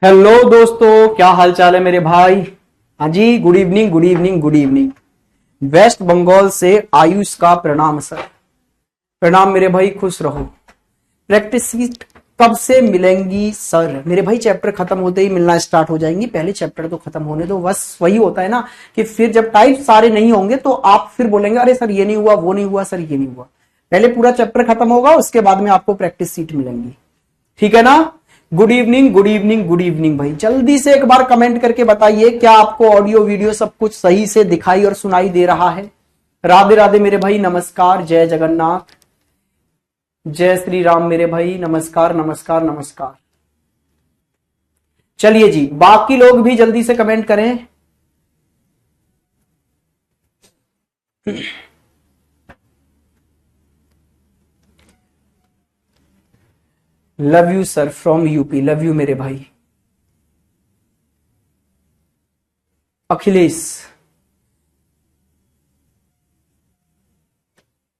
Hello दोस्तों, क्या हाल चाल है मेरे भाई। हाँ जी, good evening good evening good evening. West Bengal से आयुष का प्रणाम सर। प्रणाम मेरे भाई, खुश रहो। प्रैक्टिस कब से मिलेंगी सर? मेरे भाई चैप्टर खत्म होते ही मिलना स्टार्ट हो जाएंगी। पहले चैप्टर तो खत्म होने दो। बस वही होता है ना कि फिर जब टाइप सारे नहीं होंगे तो आप फिर बोलेंगे अरे सर ये नहीं हुआ, वो नहीं हुआ, सर ये नहीं हुआ। पहले पूरा चैप्टर खत्म होगा, उसके बाद में आपको प्रैक्टिस सीट मिलेंगी। ठीक है ना। Good evening good evening good evening भाई। जल्दी से एक बार कमेंट करके बताइए क्या आपको ऑडियो वीडियो सब कुछ सही से दिखाई और सुनाई दे रहा है। राधे राधे मेरे भाई, नमस्कार, जय जगन्नाथ, जय श्री राम मेरे भाई, नमस्कार नमस्कार नमस्कार। चलिए जी, बाकी लोग भी जल्दी से कमेंट करें। Love you sir from UP, love you मेरे भाई। अखिलेश,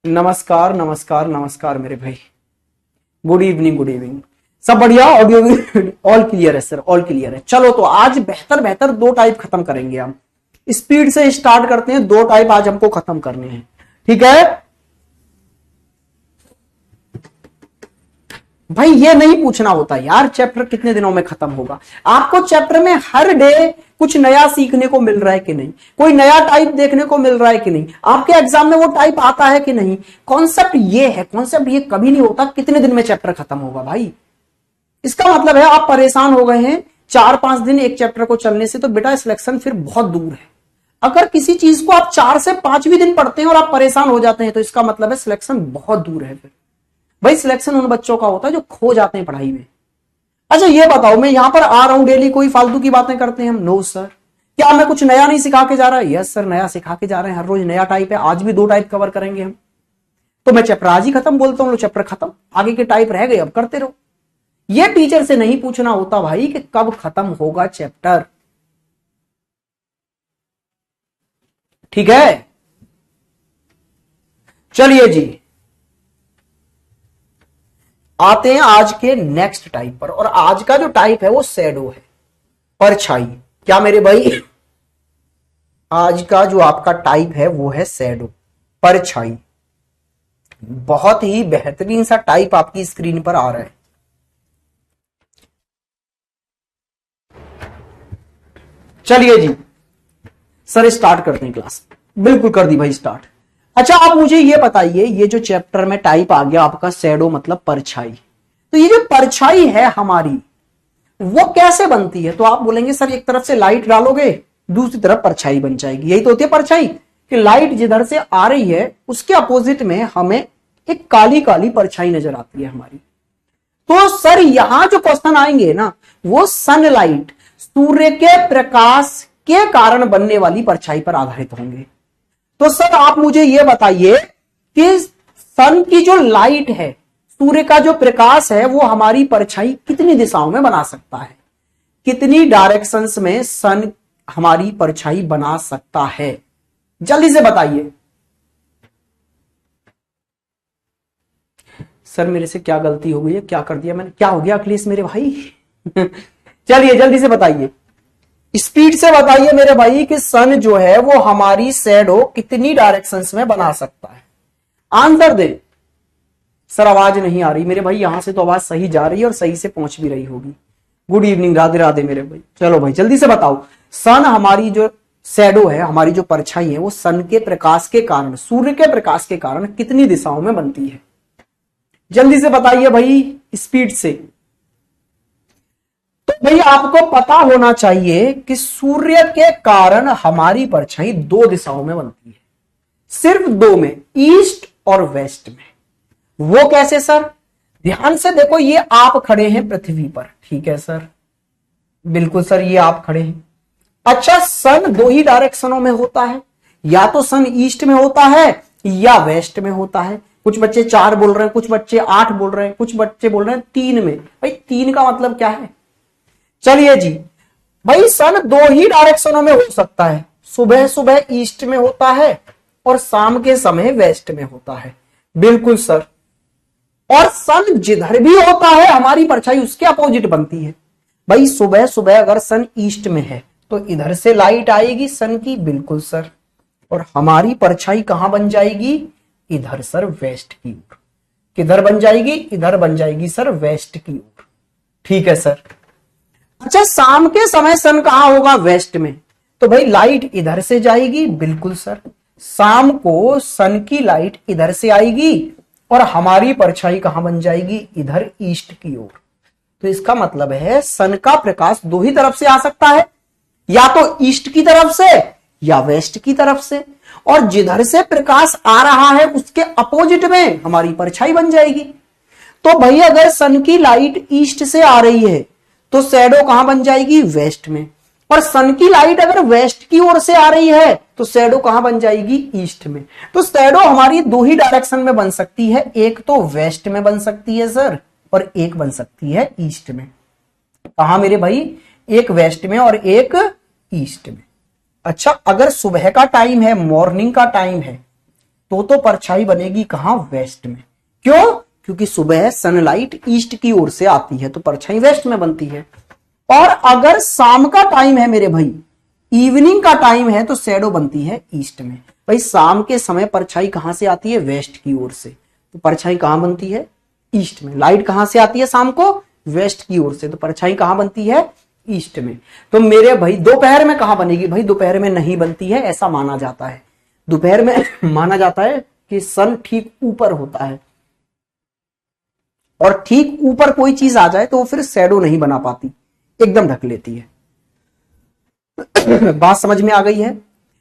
नमस्कार नमस्कार नमस्कार मेरे भाई। Good evening good evening. सब बढ़िया, ऑडियो ऑल क्लियर है सर, ऑल क्लियर है। चलो तो आज बेहतर बेहतर दो टाइप खत्म करेंगे हम। स्पीड से स्टार्ट करते हैं, दो टाइप आज हमको खत्म करने हैं। ठीक है भाई, ये नहीं पूछना होता यार चैप्टर कितने दिनों में खत्म होगा। आपको चैप्टर में हर डे कुछ नया सीखने को मिल रहा है कि नहीं, कोई नया टाइप देखने को मिल रहा है कि नहीं, आपके एग्जाम में वो टाइप आता है कि नहीं। कॉन्सेप्ट ये है, कॉन्सेप्ट ये कभी नहीं होता कितने दिन में चैप्टर खत्म होगा भाई। इसका मतलब है आप परेशान हो गए हैं 4-5 दिन एक चैप्टर को चलने से, तो बेटा सिलेक्शन फिर बहुत दूर है। अगर किसी चीज को आप 4 से 5 दिन पढ़ते हैं और आप परेशान हो जाते हैं तो इसका मतलब है सिलेक्शन बहुत दूर है। फिर भाई सिलेक्शन उन बच्चों का होता है जो खो जाते हैं पढ़ाई में। अच्छा ये बताओ, मैं यहां पर आ रहा हूं डेली, कोई फालतू की बातें करते हैं हम? No sir. क्या मैं कुछ नया नहीं सिखा के जा रहा? यस सर, नया सिखा के जा रहे हैं। हर रोज नया टाइप है, आज भी 2 टाइप कवर करेंगे हम। तो मैं चैप्टर आज ही खत्म बोलता हूं, चैप्टर खत्म, आगे के टाइप रह गए, अब करते रहो। ये टीचर से नहीं पूछना होता भाई कि कब खत्म होगा चैप्टर। ठीक है, चलिए जी आते हैं आज के नेक्स्ट टाइप पर। और आज का जो टाइप है वो शैडो है, परछाई। क्या मेरे भाई, आज का जो आपका टाइप है वो है शैडो, परछाई। बहुत ही बेहतरीन सा टाइप आपकी स्क्रीन पर आ रहा है। चलिए जी सर, स्टार्ट करते हैं क्लास। बिल्कुल कर दी भाई स्टार्ट। अच्छा आप मुझे ये बताइए, ये जो चैप्टर में टाइप आ गया आपका शैडो मतलब परछाई, तो ये जो परछाई है हमारी वो कैसे बनती है? तो आप बोलेंगे सर एक तरफ से लाइट डालोगे दूसरी तरफ परछाई बन जाएगी। यही तो होती है परछाई, कि लाइट जिधर से आ रही है उसके अपोजिट में हमें एक काली काली परछाई नजर आती है हमारी। तो सर यहां जो क्वेश्चन आएंगे ना वो सनलाइट, सूर्य के प्रकाश के कारण बनने वाली परछाई पर आधारित होंगे। तो सर आप मुझे यह बताइए कि सन की जो लाइट है, सूर्य का जो प्रकाश है, वो हमारी परछाई कितनी दिशाओं में बना सकता है? कितनी डायरेक्शंस में सन हमारी परछाई बना सकता है? जल्दी से बताइए। सर मेरे से क्या गलती हो गई है, क्या कर दिया मैंने, क्या हो गया अखिलेश मेरे भाई? चलिए जल्दी से बताइए, स्पीड से बताइए मेरे भाई कि सन जो है वो हमारी शैडो कितनी डायरेक्शंस में बना सकता है। आंसर दे। सर आवाज नहीं आ रही मेरे भाई, यहां से तो आवाज सही जा रही है और सही से पहुंच भी रही होगी। गुड इवनिंग, राधे राधे मेरे भाई। चलो भाई जल्दी से बताओ, सन हमारी जो शैडो है, हमारी जो परछाई है, वो सन के प्रकाश के कारण, सूर्य के प्रकाश के कारण कितनी दिशाओं में बनती है? जल्दी से बताइए भाई स्पीड से। तो भाई आपको पता होना चाहिए कि सूर्य के कारण हमारी परछाई 2 दिशाओं में बनती है, सिर्फ 2 में, ईस्ट और वेस्ट में। वो कैसे सर? ध्यान से देखो, ये आप खड़े हैं पृथ्वी पर, ठीक है सर, बिल्कुल सर ये आप खड़े हैं। अच्छा सन 2 ही डायरेक्शनों में होता है, या तो सन ईस्ट में होता है या वेस्ट में होता है। कुछ बच्चे 4 बोल रहे हैं, कुछ बच्चे 8 बोल रहे हैं, कुछ बच्चे बोल रहे हैं 3 में। भाई 3 का मतलब क्या है? चलिए जी भाई, सन 2 ही डायरेक्शनों में हो सकता है, सुबह सुबह ईस्ट में होता है और शाम के समय वेस्ट में होता है। बिल्कुल सर। और सन जिधर भी होता है हमारी परछाई उसके अपोजिट बनती है। भाई सुबह सुबह अगर सन ईस्ट में है तो इधर से लाइट आएगी सन की, बिल्कुल सर, और हमारी परछाई कहां बन जाएगी, इधर सर, वेस्ट की ओर। किधर बन जाएगी, इधर बन जाएगी सर, वेस्ट की ओर। ठीक है सर। अच्छा, शाम के समय सन कहां होगा, वेस्ट में, तो भाई लाइट इधर से जाएगी, बिल्कुल सर, शाम को सन की लाइट इधर से आएगी और हमारी परछाई कहां बन जाएगी, इधर, ईस्ट की ओर। तो इसका मतलब है सन का प्रकाश दो ही तरफ से आ सकता है, या तो ईस्ट की तरफ से या वेस्ट की तरफ से, और जिधर से प्रकाश आ रहा है उसके अपोजिट में हमारी परछाई बन जाएगी। तो भाई अगर सन की लाइट ईस्ट से आ रही है तो शैडो कहां बन जाएगी, वेस्ट में, और सन की लाइट अगर वेस्ट की ओर से आ रही है तो शैडो कहां बन जाएगी, ईस्ट में। तो शैडो हमारी दो ही डायरेक्शन में बन सकती है, एक तो वेस्ट में बन सकती है सर, और एक बन सकती है ईस्ट में। कहा मेरे भाई, एक वेस्ट में और एक ईस्ट में। अच्छा, अगर सुबह का टाइम है, मॉर्निंग का टाइम है, तो परछाई बनेगी कहां, वेस्ट में। क्यों, क्योंकि सुबह सनलाइट ईस्ट की ओर से आती है तो परछाई वेस्ट में बनती है। और अगर शाम का टाइम है मेरे भाई, इवनिंग का टाइम है, तो शैडो बनती है ईस्ट में। भाई शाम के समय परछाई कहां से आती है, वेस्ट की ओर से, तो परछाई कहां बनती है, ईस्ट में। लाइट कहां से आती है शाम को, वेस्ट की ओर से, तो परछाई कहां बनती है, ईस्ट में। तो मेरे भाई दोपहर में कहां बनेगी, भाई दोपहर में नहीं बनती है, ऐसा माना जाता है। दोपहर में माना जाता है कि सन ठीक ऊपर होता है, और ठीक ऊपर कोई चीज आ जाए तो वो फिर शैडो नहीं बना पाती, एकदम ढक लेती है। बात समझ में आ गई है।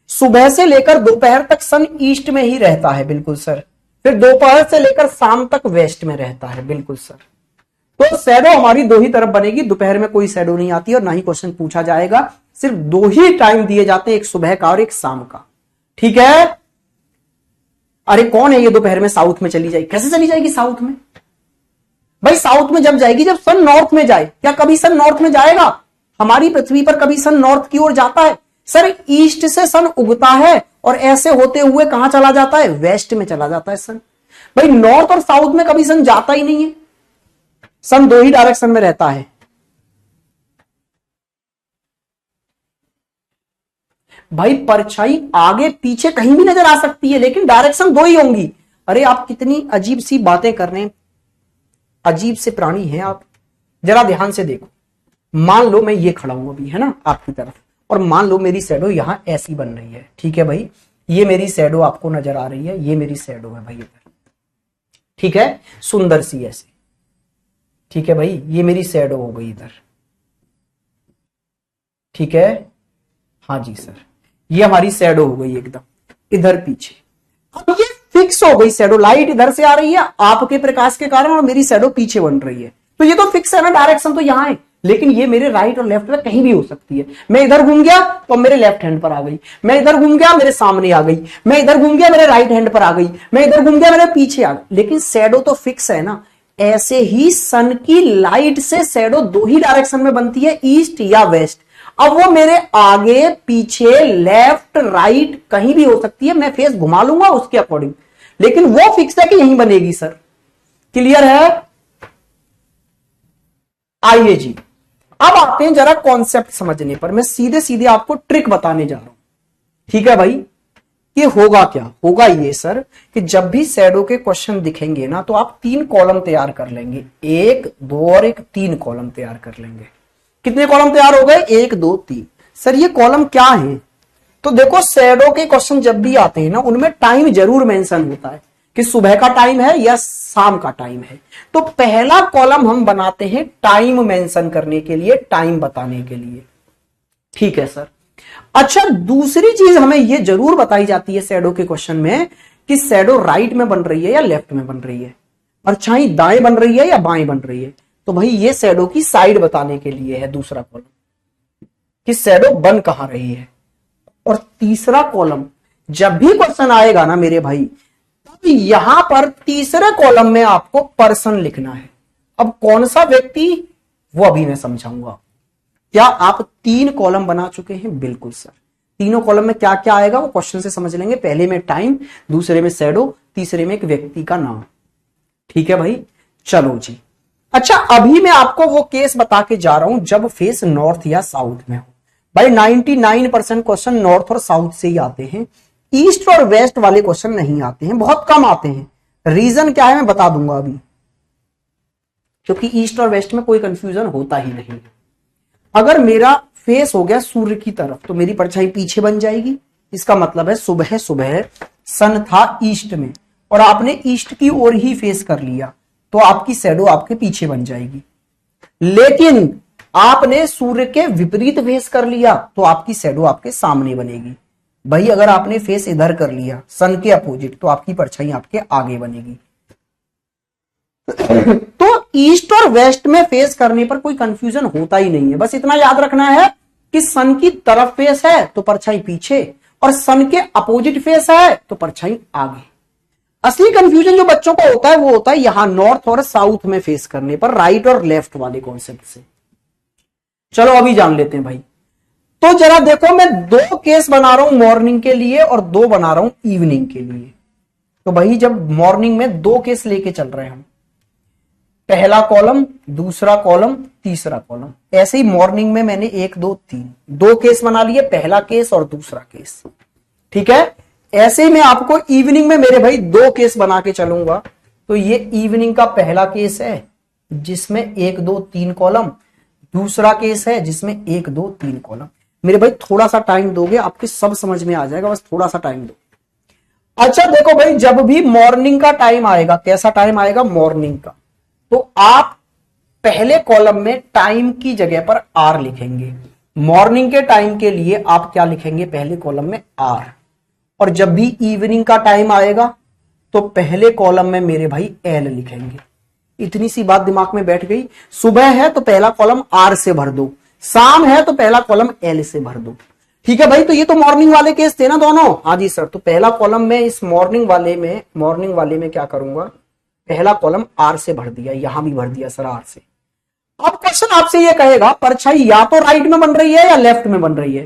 सुबह से लेकर दोपहर तक सन ईस्ट में ही रहता है, बिल्कुल सर, फिर दोपहर से लेकर शाम तक वेस्ट में रहता है, बिल्कुल सर। तो शैडो हमारी दो ही तरफ बनेगी, दोपहर में कोई शैडो नहीं आती और ना ही क्वेश्चन पूछा जाएगा। सिर्फ दो ही टाइम दिए जाते हैं, एक सुबह का और एक शाम का। ठीक है। अरे कौन है ये दोपहर में साउथ में चली जाएगी, कैसे चली जाएगी साउथ में, भाई साउथ में जब जाएगी जब सन नॉर्थ में जाए। क्या कभी सन नॉर्थ में जाएगा, हमारी पृथ्वी पर कभी सन नॉर्थ की ओर जाता है सर, ईस्ट से सन उगता है और ऐसे होते हुए कहां चला जाता है, वेस्ट में चला जाता है सन। भाई नॉर्थ और साउथ में कभी सन जाता ही नहीं है, सन दो ही डायरेक्शन में रहता है। भाई परछाई आगे पीछे कहीं भी नजर आ सकती है, लेकिन डायरेक्शन दो ही होंगी। अरे आप कितनी अजीब सी बातें कर रहे हैं, अजीब से प्राणी हैं आप। जरा ध्यान से देखो, मान लो मैं ये खड़ा हूं अभी, है ना, आपकी तरफ, और मान लो मेरी शैडो यहां ऐसी बन रही है। ठीक है भाई, ये मेरी शैडो आपको नजर आ रही है, ये मेरी शैडो है भाई इधर। ठीक है, सुंदर सी ऐसे। ठीक है भाई, ये मेरी शैडो हो गई इधर। ठीक है, हाँ जी सर, ये हमारी शैडो हो गई एकदम इधर पीछे। अब ये फिक्स हो गई शैडो, लाइट इधर से आ रही है आपके प्रकाश के कारण और मेरी शैडो पीछे बन रही है, तो ये तो फिक्स है ना, डायरेक्शन तो यहां है। लेकिन ये मेरे राइट और लेफ्ट में कहीं भी हो सकती है। मैं इधर घूम गया तो मेरे लेफ्ट हैंड पर आ गई, मैं इधर घूम गया मेरे सामने आ गई, मैं इधर घूम गया मेरे राइट हैंड पर आ गई, मैं इधर घूम गया मेरे पीछे आ गई। लेकिन शैडो तो फिक्स है ना। ऐसे ही सन की लाइट से शैडो दो ही डायरेक्शन में बनती है, ईस्ट या वेस्ट। अब वो मेरे आगे पीछे लेफ्ट राइट कहीं भी हो सकती है, मैं फेस घुमा लूंगा उसके अकॉर्डिंग, लेकिन वो फिक्स है कि यहीं बनेगी सर। क्लियर है। आइए जी, अब आते हैं जरा कॉन्सेप्ट समझने पर। मैं सीधे सीधे आपको ट्रिक बताने जा रहा हूं। ठीक है भाई, ये होगा क्या, होगा ये सर कि जब भी शैडो के क्वेश्चन दिखेंगे ना तो आप 3 कॉलम तैयार कर लेंगे, 1 2 और 1 3 कॉलम तैयार कर लेंगे। कितने कॉलम तैयार हो गए, 1 2 3। सर ये कॉलम क्या है, तो देखो शैडो के क्वेश्चन जब भी आते हैं ना उनमें टाइम जरूर मेंशन होता है कि सुबह का टाइम है या शाम का टाइम है। तो पहला कॉलम हम बनाते हैं टाइम मेंशन करने के लिए, टाइम बताने के लिए। ठीक है सर। अच्छा, दूसरी चीज हमें यह जरूर बताई जाती है शैडो के क्वेश्चन में कि शैडो राइट में बन रही है या लेफ्ट में बन रही है, परछाई दाएं बन रही है या बाएं बन रही है। तो भाई ये शैडो की साइड बताने के लिए है दूसरा कॉलम कि शैडो बन कहां रही है। और तीसरा कॉलम जब भी क्वेश्चन आएगा ना मेरे भाई, तब यहां पर तीसरे कॉलम में आपको पर्सन लिखना है। अब कौन सा व्यक्ति, वो अभी मैं समझाऊंगा। क्या आप 3 कॉलम बना चुके हैं, बिल्कुल सर। तीनों कॉलम में क्या क्या आएगा वो क्वेश्चन से समझ लेंगे। पहले में टाइम, दूसरे में शैडो, तीसरे में एक व्यक्ति का नाम। ठीक है भाई, चलो जी। अच्छा, अभी मैं आपको वो केस बता के जा रहा हूं जब फेस नॉर्थ या साउथ में हो। भाई 99% क्वेश्चन नॉर्थ और साउथ से ही आते हैं, ईस्ट और वेस्ट वाले क्वेश्चन नहीं आते हैं, बहुत कम आते हैं। रीजन क्या है मैं बता दूंगा अभी, क्योंकि ईस्ट और वेस्ट में कोई कंफ्यूजन होता ही नहीं। अगर मेरा फेस हो गया सूर्य की तरफ तो मेरी परछाई पीछे बन जाएगी। इसका मतलब है सुबह सुबह सन था ईस्ट में और आपने ईस्ट की ओर ही फेस कर लिया तो आपकी शैडो आपके पीछे बन जाएगी। लेकिन आपने सूर्य के विपरीत फेस कर लिया तो आपकी शैडो आपके सामने बनेगी। भाई अगर आपने फेस इधर कर लिया सन के अपोजिट तो आपकी परछाई आपके आगे बनेगी। तो ईस्ट और वेस्ट में फेस करने पर कोई कंफ्यूजन होता ही नहीं है। बस इतना याद रखना है कि सन की तरफ फेस है तो परछाई पीछे और सन के अपोजिट फेस है तो परछाई आगे। असली कंफ्यूजन जो बच्चों को होता है वो होता है यहां नॉर्थ और साउथ में फेस करने पर, राइट और लेफ्ट वाले कॉन्सेप्ट से। चलो अभी जान लेते हैं भाई। तो जरा देखो, मैं 2 केस बना रहा हूं मॉर्निंग के लिए और 2 बना रहा हूं इवनिंग के लिए। तो भाई जब मॉर्निंग में 2 केस लेके चल रहे हैं हम, पहला कॉलम, दूसरा कॉलम, तीसरा कॉलम, ऐसे ही मॉर्निंग में मैंने 1 2 3 2 केस बना लिए, पहला केस और दूसरा केस। ठीक है, ऐसे ही मैं आपको इवनिंग में मेरे भाई 2 केस बना के चलूंगा। तो ये इवनिंग का पहला केस है जिसमें 1 2 3 कॉलम, दूसरा केस है जिसमें 1 2 3 कॉलम। मेरे भाई थोड़ा सा टाइम दोगे आपके सब समझ में आ जाएगा, बस थोड़ा सा टाइम दो। अच्छा देखो भाई, जब भी मॉर्निंग का टाइम आएगा, कैसा टाइम आएगा मॉर्निंग का, तो आप पहले कॉलम में टाइम की जगह पर आर लिखेंगे। मॉर्निंग के टाइम के लिए आप क्या लिखेंगे पहले कॉलम में आर। और जब भी इवनिंग का टाइम आएगा तो पहले कॉलम में मेरे भाई एल लिखेंगे। इतनी सी बात दिमाग में बैठ गई। सुबह है तो पहला कॉलम आर से भर दो, शाम है तो पहला कॉलम एल से भर दो। ठीक है भाई, तो ये तो मॉर्निंग वाले केस थे ना दोनों। हाँ जी सर, तो पहला कॉलम में इस मॉर्निंग वाले में क्या करूंगा, पहला कॉलम आर से भर दिया, यहां भी भर दिया सर आर से। अब क्वेश्चन आपसे ये कहेगा परछाई या तो राइट में बन रही है या लेफ्ट में बन रही है।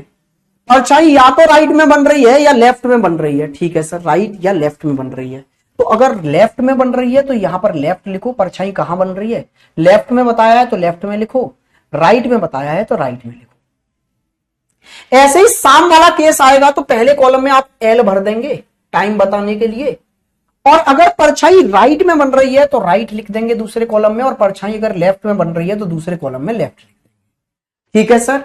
परछाई या तो राइट में बन रही है या लेफ्ट में बन रही है। ठीक है सर, राइट या लेफ्ट में बन रही है। तो अगर लेफ्ट में बन रही है तो यहां पर लेफ्ट लिखो, परछाई कहां बन रही है, लेफ्ट में बताया है तो लेफ्ट में लिखो, राइट में बताया है तो राइट में लिखो। ऐसे ही शाम वाला केस आएगा तो पहले कॉलम में आप एल भर देंगे टाइम बताने के लिए, और अगर परछाई राइट में बन रही है तो राइट लिख देंगे दूसरे कॉलम में, और परछाई अगर लेफ्ट में बन रही है तो दूसरे कॉलम में लेफ्ट लिख देंगे। ठीक है सर।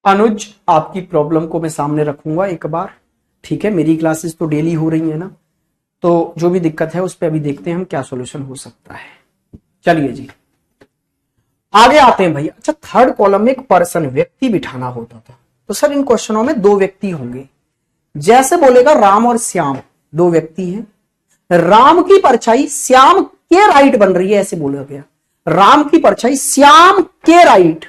अनुज, आपकी प्रॉब्लम को मैं सामने रखूंगा एक बार। ठीक है, मेरी क्लासेस तो डेली हो रही है ना, तो जो भी दिक्कत है उस पर अभी देखते हैं हम क्या सॉल्यूशन हो सकता है। चलिए जी आगे आते हैं भाई। अच्छा, थर्ड कॉलम में एक पर्सन, व्यक्ति बिठाना होता था। तो सर इन क्वेश्चनों में 2 व्यक्ति होंगे। जैसे बोलेगा राम और श्याम 2 व्यक्ति हैं, राम की परछाई श्याम के राइट बन रही है, ऐसे बोला गया। राम की परछाई श्याम के राइट,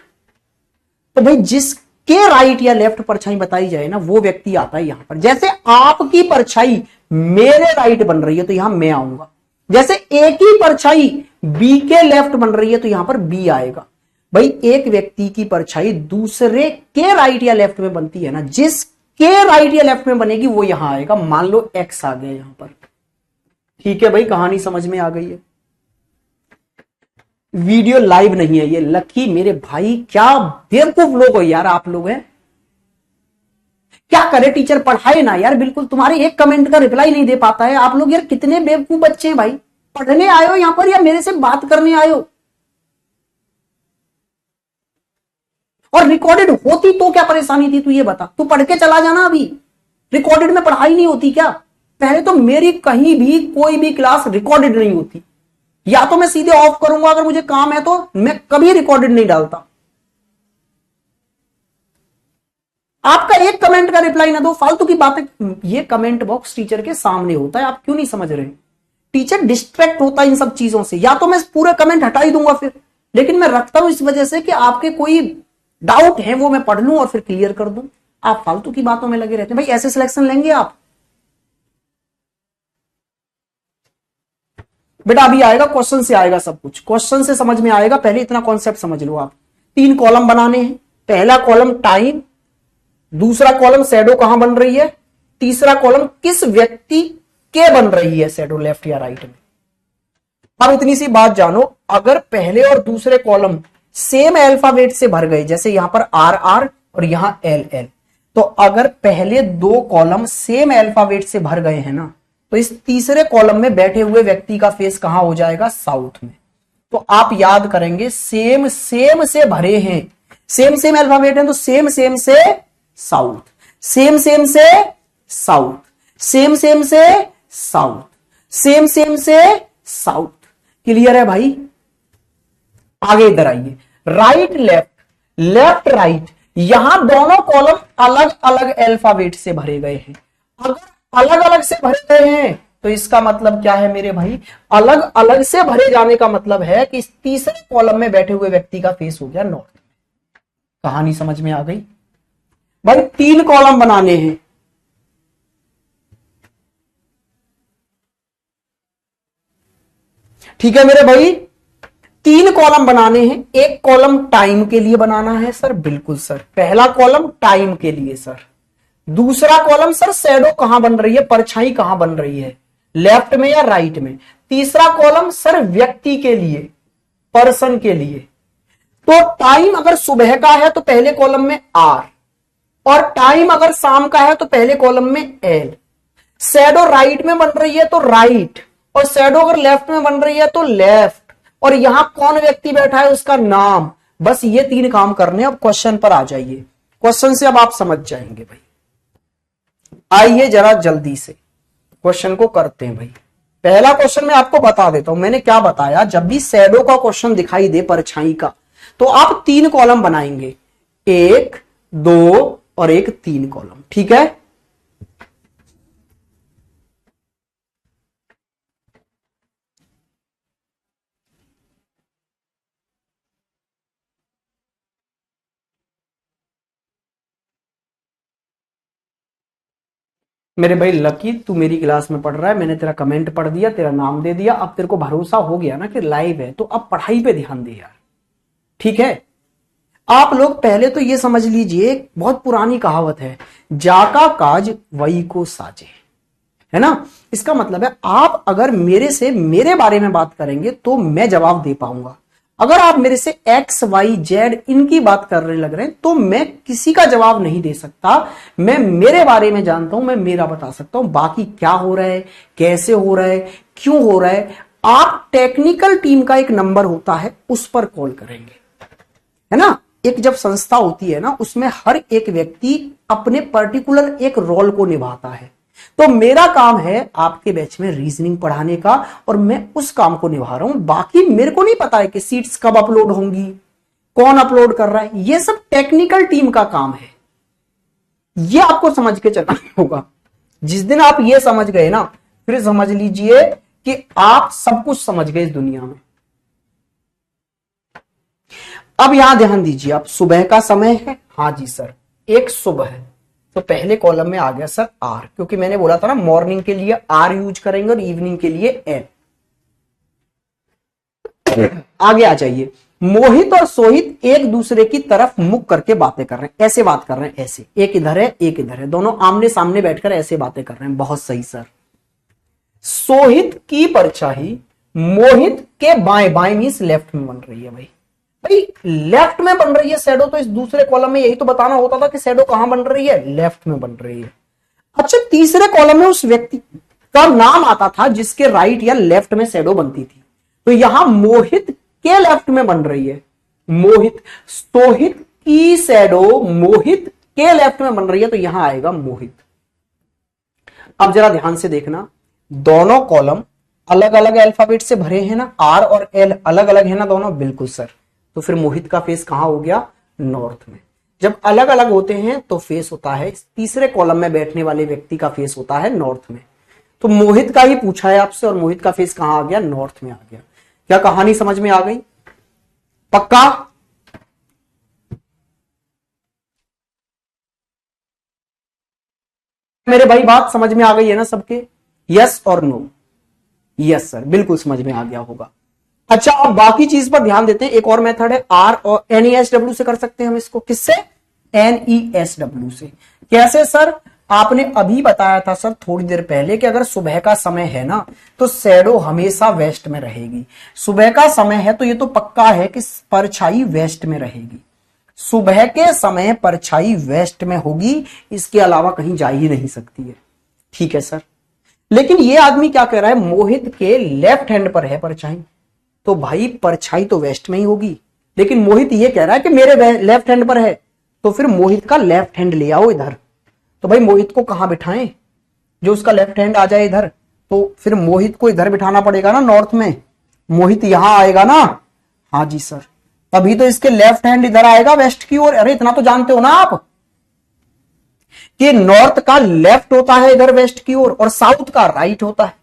तो भाई जिसके राइट या लेफ्ट परछाई बताई जाए ना वो व्यक्ति आता है यहां पर। जैसे आपकी परछाई मेरे राइट बन रही है तो यहां मैं आऊंगा। जैसे ए की परछाई बी के लेफ्ट बन रही है तो यहां पर बी आएगा। भाई एक व्यक्ति की परछाई दूसरे के राइट या लेफ्ट में बनती है ना, जिसके राइट या लेफ्ट में बनेगी वो यहां आएगा। मान लो एक्स आ गया यहां पर। ठीक है भाई, कहानी समझ में आ गई है। वीडियो लाइव नहीं है ये। लकी मेरे भाई, क्या बेवकूफ लोग हो यार आप लोग हैं। क्या करे टीचर, पढ़ाए ना यार। बिल्कुल तुम्हारे एक कमेंट का रिप्लाई नहीं दे पाता है। आप लोग यार कितने बेवकूफ बच्चे हैं भाई। पढ़ने आयो यहां पर या मेरे से बात करने आयो। और रिकॉर्डेड होती तो क्या परेशानी थी, तू ये बता। तू पढ़ के चला जाना। अभी रिकॉर्डेड में पढ़ाई नहीं होती क्या? पहले तो मेरी कहीं भी कोई भी क्लास रिकॉर्डेड नहीं होती। या तो मैं सीधे ऑफ करूंगा अगर मुझे काम है, तो मैं कभी रिकॉर्डेड नहीं डालता। आपका एक कमेंट का रिप्लाई ना दो, फालतू की बातें। ये कमेंट बॉक्स टीचर के सामने होता है, आप क्यों नहीं समझ रहे? टीचर डिस्ट्रैक्ट होता है इन सब चीजों से। या तो मैं पूरे कमेंट हटा ही दूंगा फिर, लेकिन मैं रखता हूं इस वजह से कि आपके कोई डाउट है वो मैं पढ़ लूं और फिर क्लियर कर दूं। आप फालतू की बातों में लगे रहते हैं भाई। ऐसे सिलेक्शन लेंगे आप? बेटा अभी आएगा, क्वेश्चन से आएगा सब कुछ, क्वेश्चन से समझ में आएगा, पहले इतना कॉन्सेप्ट समझ लो आप। 3 कॉलम बनाने हैं, पहला कॉलम टाइम, दूसरा कॉलम शैडो कहां बन रही है, तीसरा कॉलम किस व्यक्ति के बन रही है शैडो, लेफ्ट या राइट में। अब इतनी सी बात जानो, अगर पहले और दूसरे कॉलम सेम अल्फाबेट से भर गए, जैसे यहां पर आर आर और यहां एल एल, तो अगर पहले 2 कॉलम सेम अल्फाबेट से भर गए हैं ना, तो इस तीसरे कॉलम में बैठे हुए व्यक्ति का फेस कहां हो जाएगा, साउथ में। तो आप याद करेंगे, सेम सेम से भरे हैं, सेम सेम अल्फाबेट है तो सेम सेम से साउथ, सेम सेम से साउथ, सेम सेम से साउथ, सेम सेम से साउथ। क्लियर है भाई? आगे इधर आइए, राइट लेफ्ट, लेफ्ट राइट, यहां दोनों कॉलम अलग अलग अल्फाबेट से भरे गए हैं। अगर अलग अलग से भरे गए हैं तो इसका मतलब क्या है मेरे भाई, अलग अलग से भरे जाने का मतलब है कि इस तीसरे कॉलम में बैठे हुए व्यक्ति का फेस हो गया नॉर्थ में। कहानी समझ में आ गई भाई? 3 कॉलम बनाने हैं, ठीक है मेरे भाई? 3 कॉलम बनाने हैं, एक कॉलम टाइम के लिए बनाना है सर, बिल्कुल सर, पहला कॉलम टाइम के लिए सर, दूसरा कॉलम सर शैडो कहां बन रही है, परछाई कहां बन रही है, लेफ्ट में या राइट में, तीसरा कॉलम सर व्यक्ति के लिए, पर्सन के लिए। तो टाइम अगर सुबह का है तो पहले कॉलम में आर, और टाइम अगर शाम का है तो पहले कॉलम में एल। शैडो राइट में बन रही है तो राइट, और शैडो अगर लेफ्ट में बन रही है तो लेफ्ट, और यहां कौन व्यक्ति बैठा है उसका नाम। बस ये 3 काम करने। अब क्वेश्चन पर आ जाइए, क्वेश्चन से अब आप समझ जाएंगे भाई। आइए जरा जल्दी से क्वेश्चन को करते हैं भाई। पहला क्वेश्चन मैं आपको बता देता हूं, मैंने क्या बताया, जब भी शैडो का क्वेश्चन दिखाई दे, परछाई का, तो आप 3 कॉलम बनाएंगे, 1 2 और एक 3 कॉलम, ठीक है? मेरे भाई लकी, तू मेरी क्लास में पढ़ रहा है, मैंने तेरा कमेंट पढ़ दिया, तेरा नाम दे दिया, अब तेरे को भरोसा हो गया ना कि लाइव है, तो अब पढ़ाई पे ध्यान दे यार, ठीक है? आप लोग पहले तो ये समझ लीजिए, बहुत पुरानी कहावत है, जाका काज वही को साजे, है ना? इसका मतलब है आप अगर मेरे से मेरे बारे में बात करेंगे तो मैं जवाब दे पाऊंगा। अगर आप मेरे से एक्स वाई जेड इनकी बात करने लग रहे हैं तो मैं किसी का जवाब नहीं दे सकता। मैं मेरे बारे में जानता हूं, मैं मेरा बता सकता हूं, बाकी क्या हो रहा है, कैसे हो रहा है, क्यों हो रहा है, आप टेक्निकल टीम का एक नंबर होता है उस पर कॉल करेंगे, है ना? एक जब संस्था होती है ना, उसमें हर एक व्यक्ति अपने पर्टिकुलर एक रोल को निभाता है। तो मेरा काम है आपके बैच में रीजनिंग पढ़ाने का, और मैं उस काम को निभा रहा हूं। बाकी मेरे को नहीं पता है कि सीट्स कब अपलोड होंगी, कौन अपलोड कर रहा है, ये सब टेक्निकल टीम का काम है। ये आपको समझ के चलना होगा। जिस दिन आप ये समझ गए ना, फिर समझ लीजिए कि आप सब कुछ समझ गए इस दुनिया में। अब यहां ध्यान दीजिए, आप सुबह का समय है, हाँ जी सर, एक सुबह है, तो पहले कॉलम में आ गया सर आर, क्योंकि मैंने बोला था ना मॉर्निंग के लिए आर यूज करेंगे और इवनिंग के लिए एल। आगे आ जाइए, मोहित और सोहित एक दूसरे की तरफ मुख करके बातें कर रहे हैं, ऐसे बात कर रहे हैं, ऐसे, एक इधर है एक इधर है, दोनों आमने सामने बैठकर ऐसे बातें कर रहे हैं। बहुत सही सर। सोहित की परछाई मोहित के बाएं, बाएं मींस लेफ्ट में बन रही है भाई। भाई लेफ्ट में बन रही है शैडो, तो इस दूसरे कॉलम में यही तो बताना होता था कि शैडो कहां बन रही है, लेफ्ट में बन रही है। अच्छा, तीसरे कॉलम में उस व्यक्ति का नाम आता था जिसके राइट या लेफ्ट में शैडो बनती थी, तो यहां मोहित के लेफ्ट में बन रही है, मोहित, सोहित की शैडो मोहित के लेफ्ट में बन रही है, तो यहां आएगा मोहित। अब जरा ध्यान से देखना, दोनों कॉलम अलग अलग अल्फाबेट से भरे हैं ना, आर और एल अलग अलग है ना दोनों, बिल्कुल सर। तो फिर मोहित का फेस कहां हो गया, नॉर्थ में। जब अलग अलग होते हैं तो फेस होता है, तीसरे कॉलम में बैठने वाले व्यक्ति का फेस होता है नॉर्थ में। तो मोहित का ही पूछा है आपसे, और मोहित का फेस कहां आ गया, नॉर्थ में आ गया। क्या कहानी समझ में आ गई? पक्का? मेरे भाई बात समझ में आ गई है ना सबके? यस और नो? यस सर, बिल्कुल समझ में आ गया होगा। अच्छा, अब बाकी चीज पर ध्यान देते हैं। एक और मेथड है आर और NESW से कर सकते हैं हम इसको। किससे? NESW से। कैसे सर? आपने अभी बताया था सर थोड़ी देर पहले कि अगर सुबह का समय है ना तो शैडो हमेशा वेस्ट में रहेगी। सुबह का समय है तो ये तो पक्का है कि परछाई वेस्ट में रहेगी। सुबह के समय परछाई वेस्ट में होगी, इसके अलावा कहीं जा ही नहीं सकती है। ठीक है सर, लेकिन ये आदमी क्या कह रहा है, मोहित के लेफ्ट हैंड पर है परछाई, तो भाई परछाई तो वेस्ट में ही होगी। लेकिन मोहित ये कह रहा है कि मेरे लेफ्ट हैंड पर है, तो फिर मोहित का लेफ्ट हैंड ले आओ इधर। तो भाई मोहित को कहां बिठाएं? जो उसका लेफ्ट हैंड आ जाए इधर, तो फिर मोहित को इधर बिठाना पड़ेगा ना, नॉर्थ में। मोहित यहां आएगा ना? हाँ जी सर, तभी तो इसके लेफ्ट हैंड इधर आएगा वेस्ट की ओर। अरे इतना तो जानते हो ना आप कि नॉर्थ का लेफ्ट होता है इधर वेस्ट की ओर और साउथ का राइट होता है।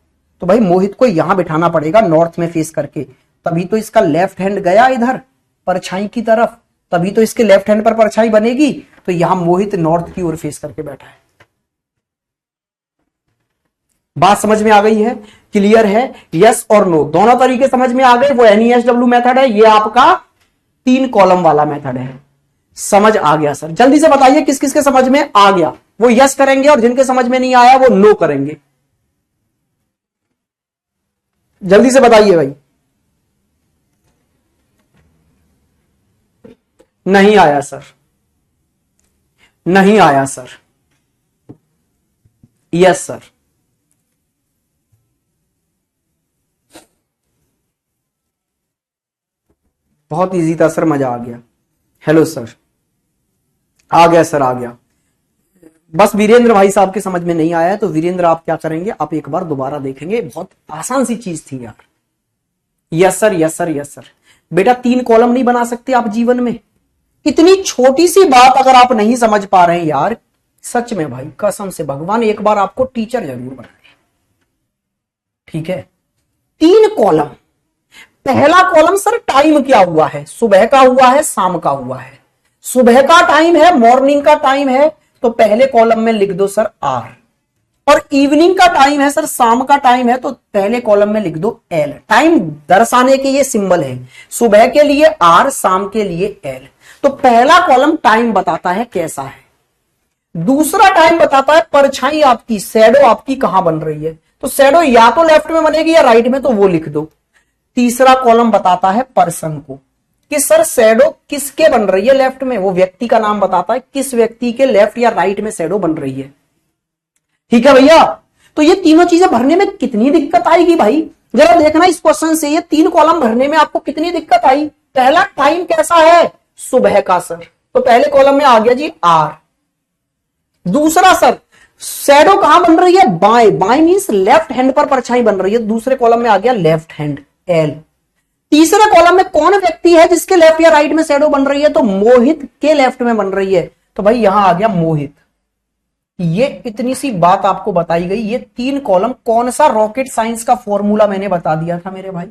तो भाई मोहित को यहां बिठाना पड़ेगा नॉर्थ में फेस करके, तभी तो इसका लेफ्ट हैंड गया इधर परछाई की तरफ, तभी तो इसके लेफ्ट हैंड पर परछाई बनेगी। तो यहां मोहित नॉर्थ की ओर फेस करके बैठा है। बात समझ में आ गई है? क्लियर है? यस और नो दोनों तरीके समझ में आ गए। वो NESW मेथड है, ये आपका 3 कॉलम वाला मेथड है। समझ आ गया सर? जल्दी से बताइए किस किस के समझ में आ गया। वो यस करेंगे और जिनके समझ में नहीं आया वो नो करेंगे। जल्दी से बताइए भाई। नहीं आया सर, नहीं आया सर। यस सर, बहुत इजी था सर, मजा आ गया। हेलो सर, आ गया सर, आ गया। बस वीरेंद्र भाई साहब के समझ में नहीं आया है तो वीरेंद्र आप क्या करेंगे, आप एक बार दोबारा देखेंगे। बहुत आसान सी चीज थी यार। Yes sir, yes sir, yes sir. बेटा 3 कॉलम नहीं बना सकते आप जीवन में? इतनी छोटी सी बात अगर आप नहीं समझ पा रहे हैं यार, सच में भाई कसम से भगवान एक बार आपको टीचर जरूर बनाए। ठीक है, 3 कॉलम। पहला कॉलम सर टाइम क्या हुआ है, सुबह का हुआ है, शाम का हुआ है। सुबह का टाइम है, मॉर्निंग का टाइम है, तो पहले कॉलम में लिख दो सर आर। और इवनिंग का टाइम है सर, शाम का टाइम है, तो पहले कॉलम में लिख दो एल। टाइम दर्शाने के ये सिंबल है, सुबह के लिए आर, शाम के लिए एल। तो पहला कॉलम टाइम बताता है कैसा है, दूसरा टाइम बताता है परछाई आपकी, शैडो आपकी कहां बन रही है। तो शैडो या तो लेफ्ट में बनेगी या राइट में, तो वो लिख दो। तीसरा कॉलम बताता है पर्सन को कि सर शैडो किसके बन रही है लेफ्ट में, वो व्यक्ति का नाम बताता है किस व्यक्ति के लेफ्ट या राइट में शैडो बन रही है। ठीक है भैया, तो ये तीनों चीजें भरने में कितनी दिक्कत आएगी भाई, जरा देखना इस क्वेश्चन से, ये 3 कॉलम भरने में आपको कितनी दिक्कत आई। पहला टाइम कैसा है, सुबह का सर, तो पहले कॉलम में आ गया जी आर। दूसरा सर शैडो कहां बन रही है, बाएं, बाएं मींस लेफ्ट हैंड पर परछाई बन रही है, दूसरे कॉलम में आ गया लेफ्ट हैंड एल। तीसरे कॉलम में कौन व्यक्ति है जिसके लेफ्ट या राइट में शैडो बन रही है, तो मोहित के लेफ्ट में बन रही है, तो भाई यहां आ गया मोहित। ये इतनी सी बात आपको बताई गई। ये 3 कॉलम, कौन सा रॉकेट साइंस का फॉर्मूला मैंने बता दिया था मेरे भाई।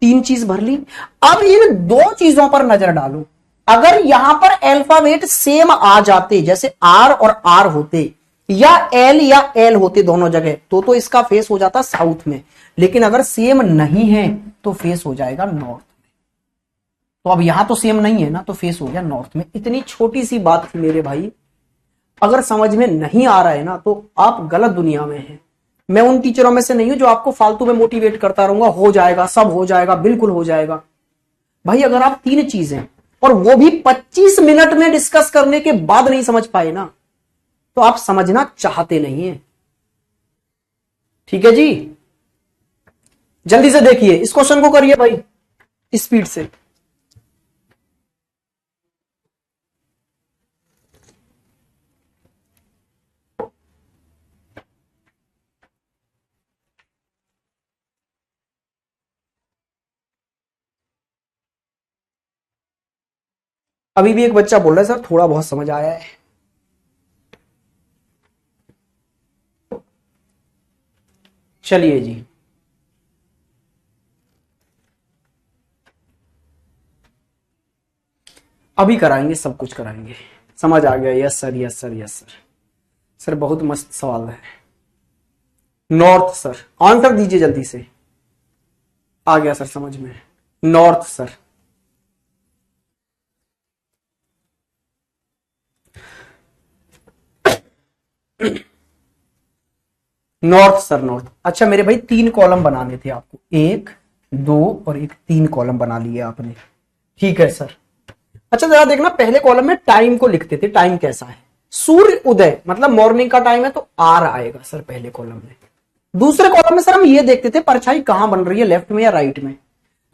3 चीज भर ली। अब इन 2 चीजों पर नजर डालो। अगर यहां पर अल्फाबेट सेम आ जाते, जैसे आर और आर होते या एल होते दोनों जगह, तो इसका फेस हो जाता साउथ में। लेकिन अगर सेम नहीं है तो फेस हो जाएगा नॉर्थ में। तो अब यहां तो सेम नहीं है ना, तो फेस हो गया नॉर्थ में। इतनी छोटी सी बात थी मेरे भाई, अगर समझ में नहीं आ रहा है ना तो आप गलत दुनिया में हैं। मैं उन टीचरों में से नहीं हूं जो आपको फालतू में मोटिवेट करता रहूंगा, हो जाएगा, सब हो जाएगा, बिल्कुल हो जाएगा। भाई अगर आप 3 चीजें और वो भी 25 मिनट में डिस्कस करने के बाद नहीं समझ पाए ना, तो आप समझना चाहते नहीं है। ठीक है जी, जल्दी से देखिए इस क्वेश्चन को, करिए भाई स्पीड से। अभी भी एक बच्चा बोल रहा है सर थोड़ा बहुत समझ आया है। चलिए जी, अभी कराएंगे, सब कुछ कराएंगे। समझ आ गया? Yes sir, yes sir, yes sir. Sir बहुत मस्त सवाल है। नॉर्थ सर, आंसर दीजिए जल्दी से। आ गया सर समझ में, north sir. North sir, north. अच्छा मेरे भाई 3 कॉलम बनाने थे आपको, 1 2 और एक 3 कॉलम बना लिए आपने, ठीक है सर। अच्छा जरा देखना, पहले कॉलम में टाइम को लिखते थे, टाइम कैसा है, सूर्य उदय मतलब मॉर्निंग का टाइम है तो आर आएगा सर पहले कॉलम में। दूसरे कॉलम में सर हम ये देखते थे परछाई कहां बन रही है, लेफ्ट में या राइट में।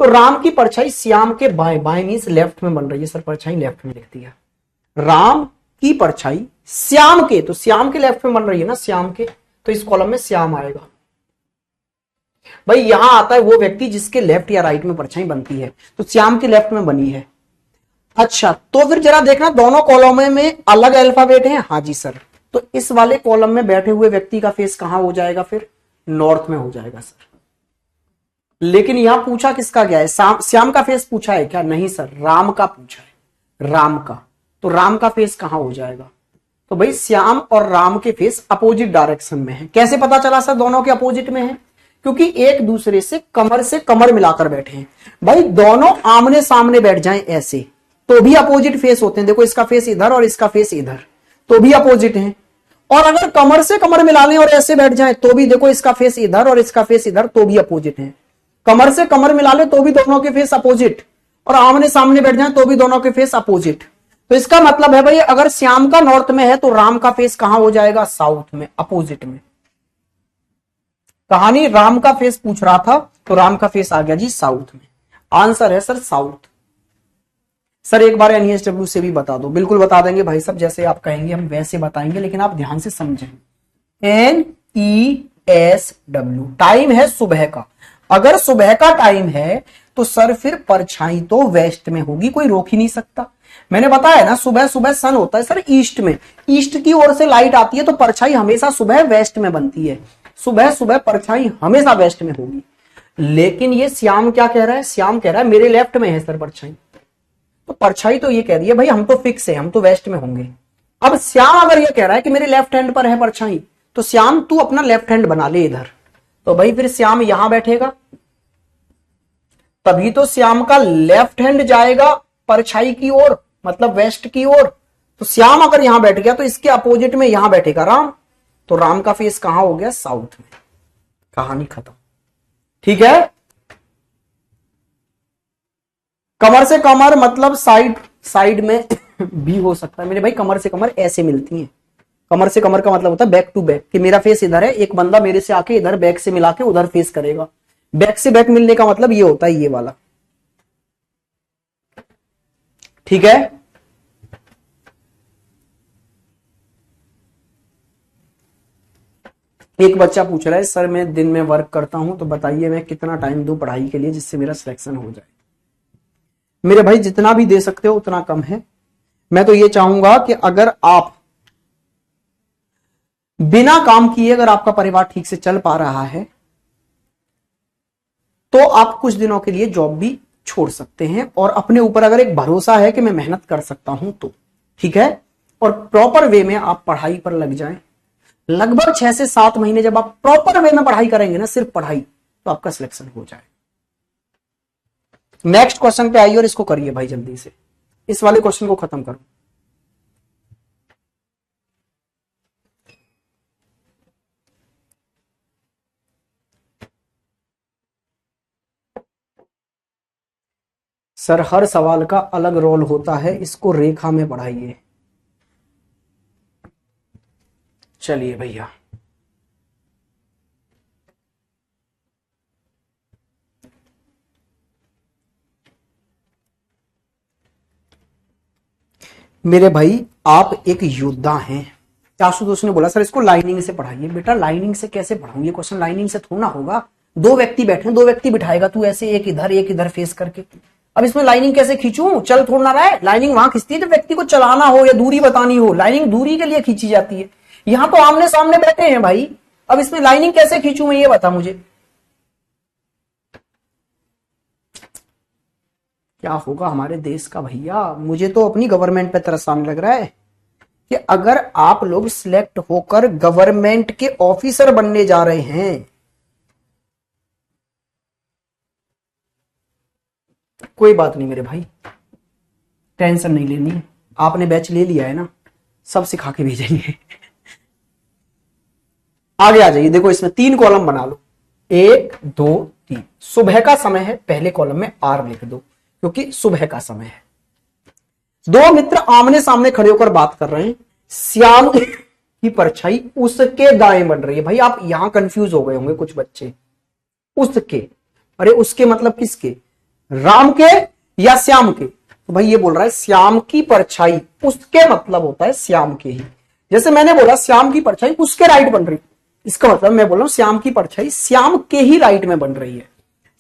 तो राम की परछाई श्याम के बाएं, बाएं मीन्स लेफ्ट में बन रही है सर, परछाई लेफ्ट में लिख दिया। राम की परछाई श्याम के, तो श्याम के लेफ्ट में बन रही है ना, श्याम के, तो इस कॉलम में श्याम आएगा। भाई यहां आता है वो व्यक्ति जिसके लेफ्ट या राइट में परछाई बनती है, तो श्याम के लेफ्ट में बनी है। अच्छा तो फिर जरा देखना दोनों कॉलम में अलग अल्फाबेट है, हाँ जी सर। तो इस वाले कॉलम में बैठे हुए व्यक्ति का फेस कहां हो जाएगा, फिर नॉर्थ में हो जाएगा सर। लेकिन यहां पूछा किसका गया है, श्याम का फेस पूछा है क्या, नहीं सर, राम का पूछा है, राम का। तो राम का फेस कहां हो जाएगा, तो भाई श्याम और राम के फेस अपोजिट डायरेक्शन में है। कैसे पता चला सर दोनों के अपोजिट में है, क्योंकि एक दूसरे से कमर मिलाकर बैठे हैं। भाई दोनों आमने सामने बैठ जाएं ऐसे तो भी अपोजिट फेस होते हैं, देखो इसका फेस इधर और इसका फेस इधर, तो भी अपोजिट हैं। और अगर कमर से कमर मिला लें और ऐसे बैठ जाएं तो भी देखो इसका फेस इधर और इसका फेस इधर, तो भी अपोजिट हैं। कमर से कमर मिला ले तो भी दोनों के फेस अपोजिट, और आमने सामने बैठ जाए तो भी दोनों के फेस अपोजिट। तो इसका मतलब है भाई अगर श्याम का नॉर्थ में है तो राम का फेस कहां हो जाएगा, साउथ में, अपोजिट में। कहानी राम का फेस पूछ रहा था तो राम का फेस आ गया जी साउथ में, आंसर है सर साउथ। सर एक बार एनईएसडब्ल्यू से भी बता दो, बिल्कुल बता देंगे भाई साहब, जैसे आप कहेंगे हम वैसे बताएंगे, लेकिन आप ध्यान से समझें। NESW टाइम है सुबह का, अगर सुबह का टाइम है तो सर फिर परछाई तो वेस्ट में होगी, कोई रोक ही नहीं सकता। मैंने बताया ना सुबह सुबह सन होता है सर ईस्ट में, ईस्ट की ओर से लाइट आती है तो परछाई हमेशा सुबह वेस्ट में बनती है, सुबह सुबह परछाई हमेशा वेस्ट में होगी। लेकिन ये श्याम क्या कह रहा है, श्याम कह रहा है मेरे लेफ्ट में है सर परछाई, तो परछाई तो ये कह रही है भाई हम तो फिक्स है, हम तो वेस्ट में होंगे। अब श्याम अगर ये कह रहा है कि मेरे लेफ्ट हैंड पर है परछाई, तो श्याम तू अपना लेफ्ट हैंड बना ले इधर, तो भाई फिर श्याम यहां बैठेगा, तभी तो श्याम का लेफ्ट हैंड जाएगा परछाई की ओर, मतलब वेस्ट की ओर। तो श्याम अगर यहां बैठ गया तो इसके अपोजिट में यहां बैठेगा राम, तो राम का फेस कहां हो गया, साउथ में। कहानी खत्म, ठीक है। कमर से कमर मतलब साइड, साइड में भी हो सकता है मेरे भाई, कमर से कमर ऐसे मिलती हैं। कमर से कमर का मतलब होता है बैक टू बैक, कि मेरा फेस इधर है, एक बंदा मेरे से आके इधर बैक से मिला के उधर फेस करेगा। बैक से बैक मिलने का मतलब ये होता है ये वाला, ठीक है। एक बच्चा पूछ रहा है सर मैं दिन में वर्क करता हूं तो बताइए मैं कितना टाइम दूं पढ़ाई के लिए जिससे मेरा सिलेक्शन हो जाए। मेरे भाई जितना भी दे सकते हो उतना कम है। मैं तो ये चाहूंगा कि अगर आप बिना काम किए अगर आपका परिवार ठीक से चल पा रहा है तो आप कुछ दिनों के लिए जॉब भी छोड़ सकते हैं, और अपने ऊपर अगर एक भरोसा है कि मैं मेहनत कर सकता हूं तो ठीक है, और प्रॉपर वे में आप पढ़ाई पर लग जाएं। लगभग 6 से 7 महीने जब आप प्रॉपर वे में पढ़ाई करेंगे ना, सिर्फ पढ़ाई, तो आपका सिलेक्शन हो जाए। नेक्स्ट क्वेश्चन पे आइए और इसको करिए भाई जल्दी से, इस वाले क्वेश्चन को खत्म करो। सर हर सवाल का अलग रोल होता है, इसको रेखा में बढ़ाइए। चलिए भैया, मेरे भाई आप एक योद्धा हैं। आशुतोष ने बोला सर इसको लाइनिंग से पढ़ाइए। बेटा लाइनिंग से कैसे पढ़ाऊं, ये क्वेश्चन लाइनिंग से थोड़ा होगा। 2 व्यक्ति बैठे, 2 व्यक्ति बिठाएगा तू ऐसे, एक इधर फेस करके। अब इसमें लाइनिंग कैसे खींचूं, चल थोड़ा रहा है। लाइनिंग वहां खींचती है जब व्यक्ति को चलाना हो या दूरी बतानी हो, लाइनिंग दूरी के लिए खींची जाती है। यहां तो आमने सामने बैठे हैं भाई, अब इसमें लाइनिंग कैसे खींचूं मैं, ये बता मुझे। क्या होगा हमारे देश का भैया, मुझे तो अपनी गवर्नमेंट पे तरस आने लग रहा है। कि अगर आप लोग सिलेक्ट होकर गवर्नमेंट के ऑफिसर बनने जा रहे हैं, कोई बात नहीं मेरे भाई, टेंशन नहीं लेनी है, आपने बैच ले लिया है ना, सब सिखा के भेजेंगे। आगे आ जाइए, देखो इसमें 3 कॉलम बना लो, 1 2 3। सुबह का समय है, पहले कॉलम में आर लिख दो क्योंकि सुबह का समय है। 2 मित्र आमने सामने खड़े होकर बात कर रहे हैं, श्याम की परछाई उसके दाएं बन रही है। भाई आप यहां कंफ्यूज हो गए होंगे कुछ बच्चे, उसके, अरे उसके मतलब किसके, राम के या श्याम के? तो भाई ये बोल रहा है श्याम की परछाई, उसके मतलब होता है श्याम के ही। जैसे मैंने बोला श्याम की परछाई उसके राइट बन रही, इसका मतलब मैं बोल रहा हूं श्याम की परछाई श्याम के ही राइट में बन रही है।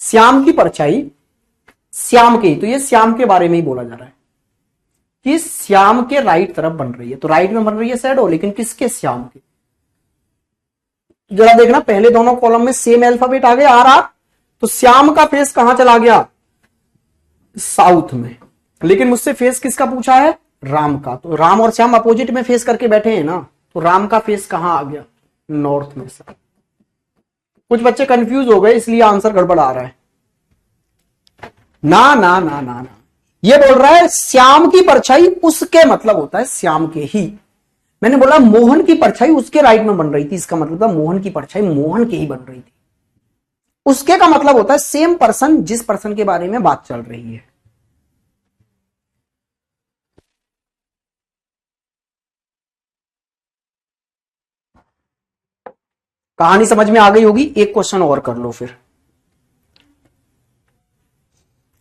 श्याम की परछाई श्याम के ही, तो ये श्याम के बारे में ही बोला जा रहा है कि श्याम के राइट तरफ बन रही है। तो राइट में बन रही है शैडो, लेकिन किसके, श्याम के। जरा देखना पहले दोनों कॉलम में सेम अल्फाबेट आ गया, आर, तो श्याम का फेस कहां चला गया, साउथ में। लेकिन मुझसे फेस किसका पूछा है, राम का। तो राम और श्याम अपोजिट में फेस करके बैठे हैं ना, तो राम का फेस कहां आ गया, नॉर्थ में। सर कुछ बच्चे कंफ्यूज हो गए इसलिए आंसर गड़बड़ आ रहा है। ना ना ना ना ना, ये बोल रहा है श्याम की परछाई उसके मतलब होता है श्याम के ही। मैंने बोला मोहन की परछाई उसके राइट में बन रही थी, इसका मतलब था मोहन की परछाई मोहन के ही बन रही थी। उसके का मतलब होता है सेम पर्सन, जिस पर्सन के बारे में बात चल रही है। कहानी समझ में आ गई होगी। एक क्वेश्चन और कर लो फिर।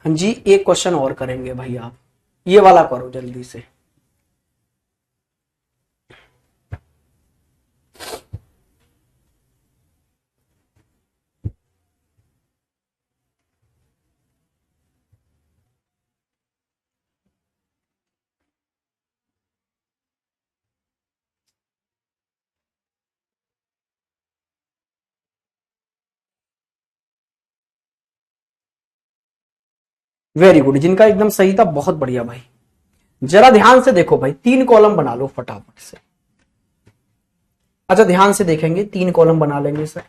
हाँ जी, एक क्वेश्चन और करेंगे भाई, आप ये वाला करो जल्दी से। वेरी गुड, जिनका एकदम सही था बहुत बढ़िया भाई। जरा ध्यान से देखो भाई, 3 कॉलम बना लो फटाफट से। अच्छा ध्यान से देखेंगे, 3 कॉलम बना लेंगे सर।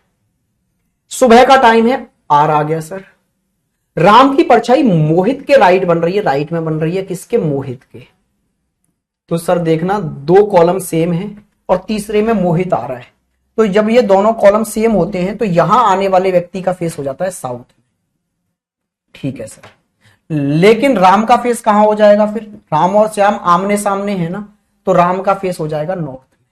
सुबह का टाइम है, आर आ गया सर। राम की परछाई मोहित के राइट बन रही है, राइट में बन रही है किसके, मोहित के। तो सर देखना 2 कॉलम सेम है और तीसरे में मोहित आ रहा है, तो जब ये दोनों कॉलम सेम होते हैं तो यहां आने वाले व्यक्ति का फेस हो जाता है साउथ में। ठीक है सर, लेकिन राम का फेस कहां हो जाएगा फिर, राम और श्याम आमने सामने है ना, तो राम का फेस हो जाएगा नॉर्थ में।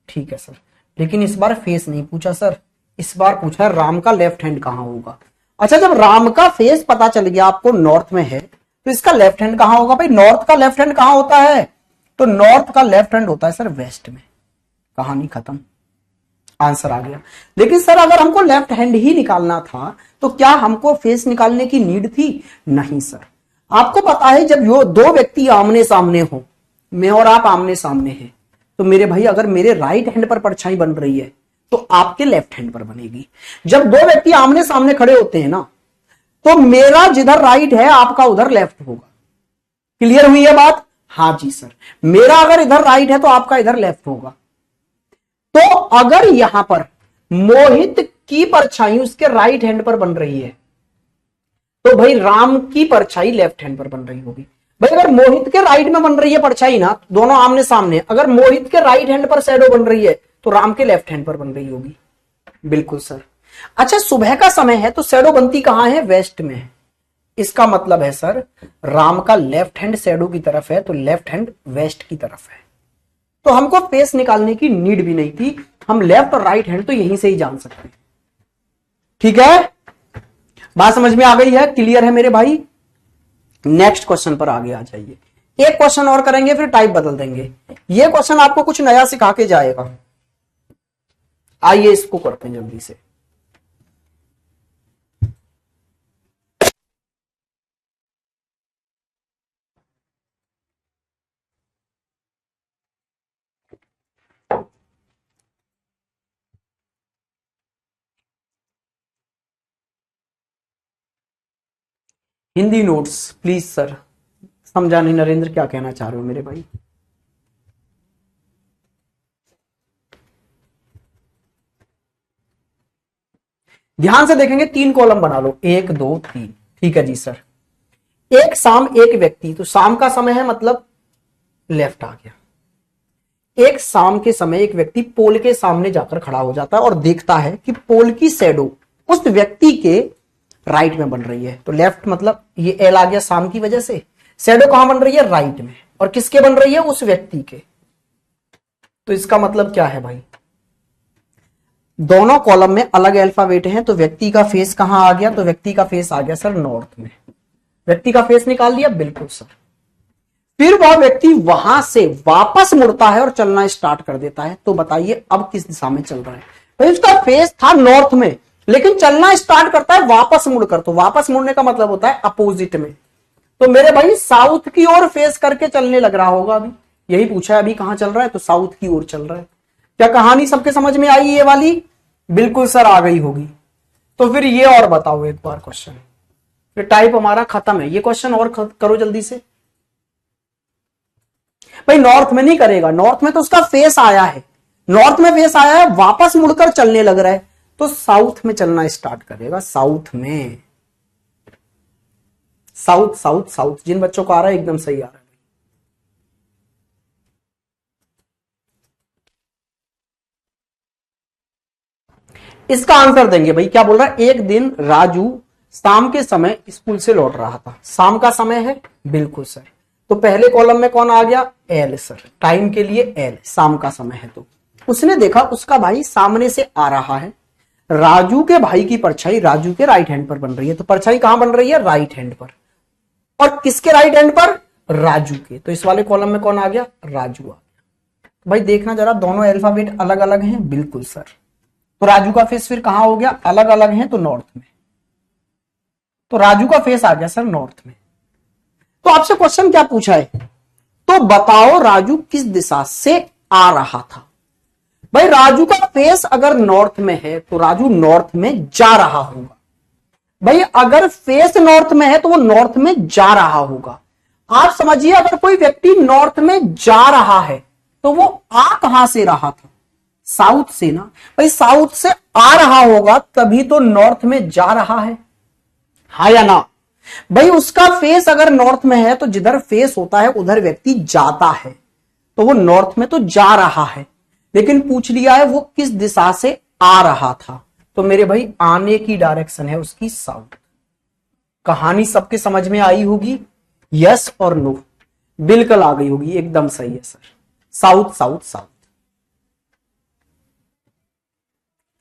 ठीक है सर, लेकिन इस बार फेस नहीं पूछा सर, इस बार पूछा राम का लेफ्ट हैंड कहां होगा। अच्छा, जब राम का फेस पता चल गया आपको नॉर्थ में है, तो इसका लेफ्ट हैंड कहां होगा भाई, नॉर्थ का लेफ्ट हैंड कहां होता है, तो नॉर्थ का लेफ्ट हैंड होता है सर वेस्ट में। कहानी खत्म, आंसर आ गया। लेकिन सर अगर हमको लेफ्ट हैंड ही निकालना था तो क्या हमको फेस निकालने की नीड थी, नहीं सर। आपको पता है जब यो 2 व्यक्ति आमने सामने हो, मैं और आप आमने सामने हैं, तो मेरे भाई अगर मेरे राइट हैंड पर परछाई बन रही है तो आपके लेफ्ट हैंड पर बनेगी। जब 2 व्यक्ति आमने सामने खड़े होते हैं ना, तो मेरा जिधर राइट है आपका उधर लेफ्ट होगा। क्लियर हुई है बात, हाँ जी सर, मेरा अगर इधर राइट है तो आपका इधर लेफ्ट होगा। तो अगर यहां पर मोहित की परछाई उसके राइट हैंड पर बन रही है, तो भाई राम की परछाई लेफ्ट हैंड पर बन रही होगी। भाई अगर मोहित के राइट में बन रही है परछाई ना, दोनों आमने सामने, अगर मोहित के राइट हैंड पर शैडो बन रही है तो राम के लेफ्ट हैंड पर बन रही होगी। बिल्कुल सर। अच्छा, सुबह का समय है तो शैडो बनती कहां है, वेस्ट में है। इसका मतलब है सर राम का लेफ्ट हैंड शैडो की तरफ है, तो लेफ्ट हैंड वेस्ट की तरफ है। तो हमको फेस निकालने की नीड भी नहीं थी, हम लेफ्ट और राइट हैंड तो यहीं से ही जान सकते हैं। ठीक है, बात समझ में आ गई है, क्लियर है मेरे भाई। नेक्स्ट क्वेश्चन पर आगे आ जाइए। एक क्वेश्चन और करेंगे फिर टाइप बदल देंगे। ये क्वेश्चन आपको कुछ नया सिखा के जाएगा। आइए इसको करते हैं जल्दी से। Hindi notes please sir. समझा नहीं नरेंद्र, क्या कहना चाह रहे हो मेरे भाई। ध्यान से देखेंगे, 3 कॉलम बना लो, 1 2 3। ठीक है जी सर। एक शाम एक व्यक्ति, तो शाम का समय है मतलब लेफ्ट आ गया। एक शाम के समय एक व्यक्ति पोल के सामने जाकर खड़ा हो जाता है और देखता है कि पोल की शैडो उस व्यक्ति के राइट में बन रही है। तो लेफ्ट मतलब ये एल आ गया शाम की वजह से, शैडो कहां बन रही है, राइट में, और किसके बन रही है, उस व्यक्ति के। तो इसका मतलब क्या है भाई, दोनों कॉलम में अलग अल्फाबेट हैं, तो व्यक्ति का फेस कहां आ गया, तो व्यक्ति का फेस आ गया सर नॉर्थ में। व्यक्ति का फेस निकाल दिया, बिल्कुल सर। फिर वह व्यक्ति वहां से वापस मुड़ता है और चलना स्टार्ट कर देता है। तो बताइए अब किस दिशा में चल रहा है भाई, उसका फेस था नॉर्थ में लेकिन चलना स्टार्ट करता है वापस मुड़कर। तो वापस मुड़ने का मतलब होता है अपोजिट में। तो मेरे भाई साउथ की ओर फेस करके चलने लग रहा होगा। अभी यही पूछा है, अभी कहां चल रहा है, तो साउथ की ओर चल रहा है। क्या कहानी सबके समझ में आई ये वाली, बिल्कुल सर आ गई होगी। तो फिर ये और बताओ एक बार क्वेश्चन, फिर टाइप हमारा खत्म है। ये क्वेश्चन और करो जल्दी से भाई। नॉर्थ में नहीं करेगा, नॉर्थ में तो उसका फेस आया है, नॉर्थ में फेस आया है, वापस मुड़कर चलने लग रहा है, तो साउथ में चलना स्टार्ट करेगा। साउथ में, साउथ साउथ साउथ। जिन बच्चों को आ रहा है एकदम सही आ रहा है। इसका आंसर देंगे भाई। क्या बोल रहा है, एक दिन राजू शाम के समय स्कूल से लौट रहा था। शाम का समय है, बिल्कुल सर। तो पहले कॉलम में कौन आ गया, एल सर, टाइम के लिए एल, शाम का समय है। तो उसने देखा उसका भाई सामने से आ रहा है, राजू के भाई की परछाई राजू के राइट हैंड पर बन रही है। तो परछाई कहां बन रही है, राइट हैंड पर, और किसके राइट हैंड पर, राजू के। तो इस वाले कॉलम में कौन आ गया, राजू आ गया। भाई देखना जरा, दोनों अल्फाबेट अलग अलग हैं, बिल्कुल सर। तो राजू का फेस फिर कहां हो गया, अलग अलग है तो नॉर्थ में। तो राजू का फेस आ गया सर नॉर्थ में। तो आपसे क्वेश्चन क्या पूछा है, तो बताओ राजू किस दिशा से आ रहा था। भाई राजू का फेस अगर नॉर्थ में है तो राजू नॉर्थ में जा रहा होगा। भाई अगर फेस नॉर्थ में है तो वो नॉर्थ में जा रहा होगा। आप समझिए, अगर कोई व्यक्ति नॉर्थ में जा रहा है तो वो आ कहां से रहा था, साउथ से ना। भाई साउथ से आ रहा होगा तभी तो नॉर्थ में जा रहा है, हा या ना। भाई उसका फेस अगर नॉर्थ में है तो जिधर फेस होता है उधर व्यक्ति जाता है, तो वो नॉर्थ में तो जा रहा है, लेकिन पूछ लिया है वो किस दिशा से आ रहा था। तो मेरे भाई आने की डायरेक्शन है उसकी साउथ। कहानी सबके समझ में आई होगी, यस और नो, बिल्कुल आ गई होगी, एकदम सही है सर, साउथ साउथ साउथ।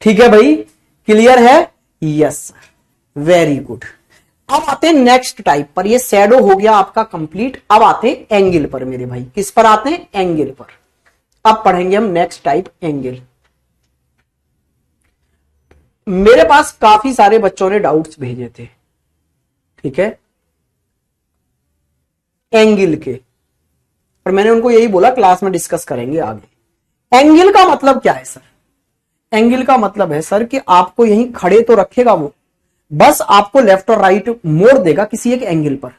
ठीक है भाई, क्लियर है, यस सर, वेरी गुड। अब आते हैं नेक्स्ट टाइप पर। ये शैडो हो गया आपका कंप्लीट। अब आते हैं एंगल पर मेरे भाई। किस पर आते हैं, एंगल पर। अब पढ़ेंगे हम नेक्स्ट टाइप, एंगल। मेरे पास काफी सारे बच्चों ने डाउट्स भेजे थे, ठीक है, एंगल के, और मैंने उनको यही बोला क्लास में डिस्कस करेंगे आगे। एंगल का मतलब क्या है सर, एंगल का मतलब है सर कि आपको यहीं खड़े तो रखेगा वो, बस आपको लेफ्ट और राइट मोड़ देगा किसी एक एंगल पर।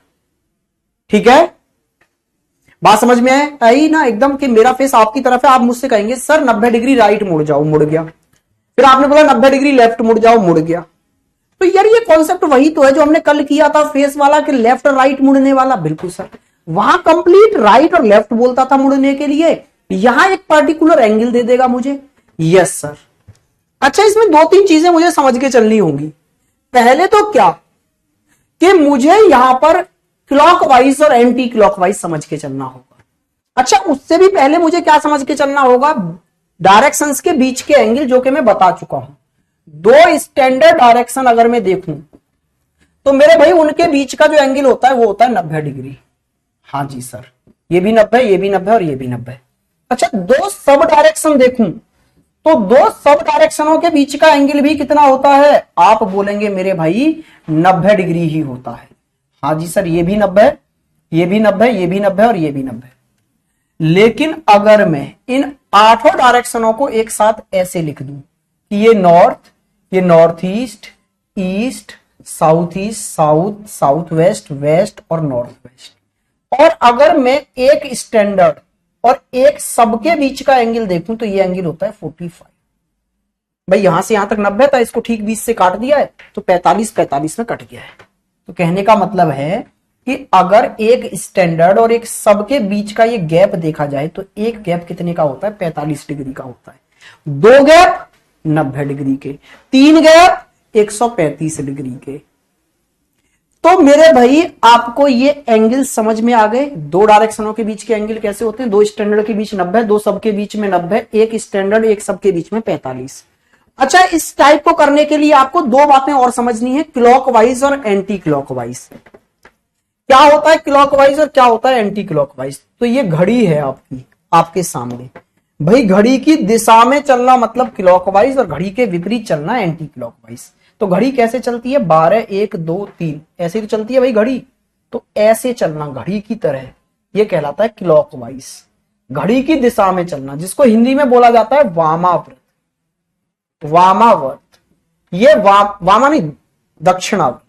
ठीक है, बात समझ में आई ना एकदम, कि मेरा फेस आपकी तरफ है, आप मुझसे कहेंगे सर 90 डिग्री राइट मुड़ जाओ, मुड़ गया। फिर आपने बोला 90 डिग्री लेफ्ट मुड़ जाओ, मुड़ गया। तो यार ये कॉन्सेप्ट वही तो है जो हमने कल किया था फेस वाला, कि लेफ्ट और राइट मुड़ने वाला। बिल्कुल सर, वहां कंप्लीट राइट और लेफ्ट बोलता था मुड़ने के लिए, यहां एक पर्टिकुलर एंगल दे देगा मुझे। Yes sir. अच्छा, इसमें 2-3 चीजें मुझे समझ के चलनी होंगी। पहले तो क्या, कि मुझे यहां पर क्लॉकवाइज और एंटी क्लॉकवाइज समझ के चलना होगा। अच्छा, उससे भी पहले मुझे क्या समझ के चलना होगा, डायरेक्शंस के बीच के एंगल, जो कि मैं बता चुका हूं। 2 स्टैंडर्ड डायरेक्शन अगर मैं देखूं तो मेरे भाई उनके बीच का जो एंगल होता है वो होता है 90 डिग्री। हाँ जी सर, ये भी 90, ये भी 90 और ये भी 90। अच्छा, 2 सब डायरेक्शन देखूं तो 2 सब डायरेक्शनों के बीच का एंगल भी कितना होता है, आप बोलेंगे मेरे भाई 90 डिग्री ही होता है। हाँ जी सर, ये भी 90, ये भी 90, ये भी 90 और ये भी 90। लेकिन अगर मैं इन 8 डायरेक्शनों को एक साथ ऐसे लिख दूं कि ये नॉर्थ, ये north east, east, south east, south, south west, west और नॉर्थ वेस्ट, और अगर मैं एक स्टैंडर्ड और एक सबके बीच का एंगल देखूं तो ये एंगल होता है 45। भाई यहां से यहां तक 90 था, इसको ठीक 20 से काट दिया है तो 45 45 में कट गया है। तो कहने का मतलब है कि अगर एक स्टैंडर्ड और एक सबके बीच का ये गैप देखा जाए तो एक गैप कितने का होता है, 45 डिग्री का होता है। दो गैप 90 डिग्री के, तीन गैप 135 डिग्री के। तो मेरे भाई आपको ये एंगल समझ में आ गए, दो डायरेक्शनों के बीच के एंगल कैसे होते हैं, दो स्टैंडर्ड के बीच 90, दो सबके बीच में 90, एक स्टैंडर्ड एक सबके बीच में 45। अच्छा, इस टाइप को करने के लिए आपको दो बातें और समझनी है, क्लॉकवाइज और एंटी क्लॉकवाइज। क्या होता है क्लॉकवाइज और क्या होता है एंटी क्लॉकवाइज। तो ये घड़ी है आपकी, आपके सामने, भाई घड़ी की दिशा में चलना मतलब क्लॉकवाइज और घड़ी के विपरीत चलना एंटी क्लॉकवाइज। तो घड़ी कैसे चलती है, 12 1 2 3 ऐसे तो चलती है भाई घड़ी, तो ऐसे चलना घड़ी की तरह, ये कहलाता है क्लॉकवाइज, घड़ी की दिशा में चलना, जिसको हिंदी में बोला जाता है वामाव्रत। वामावर्त, ये वामा नहीं दक्षिणावर्त,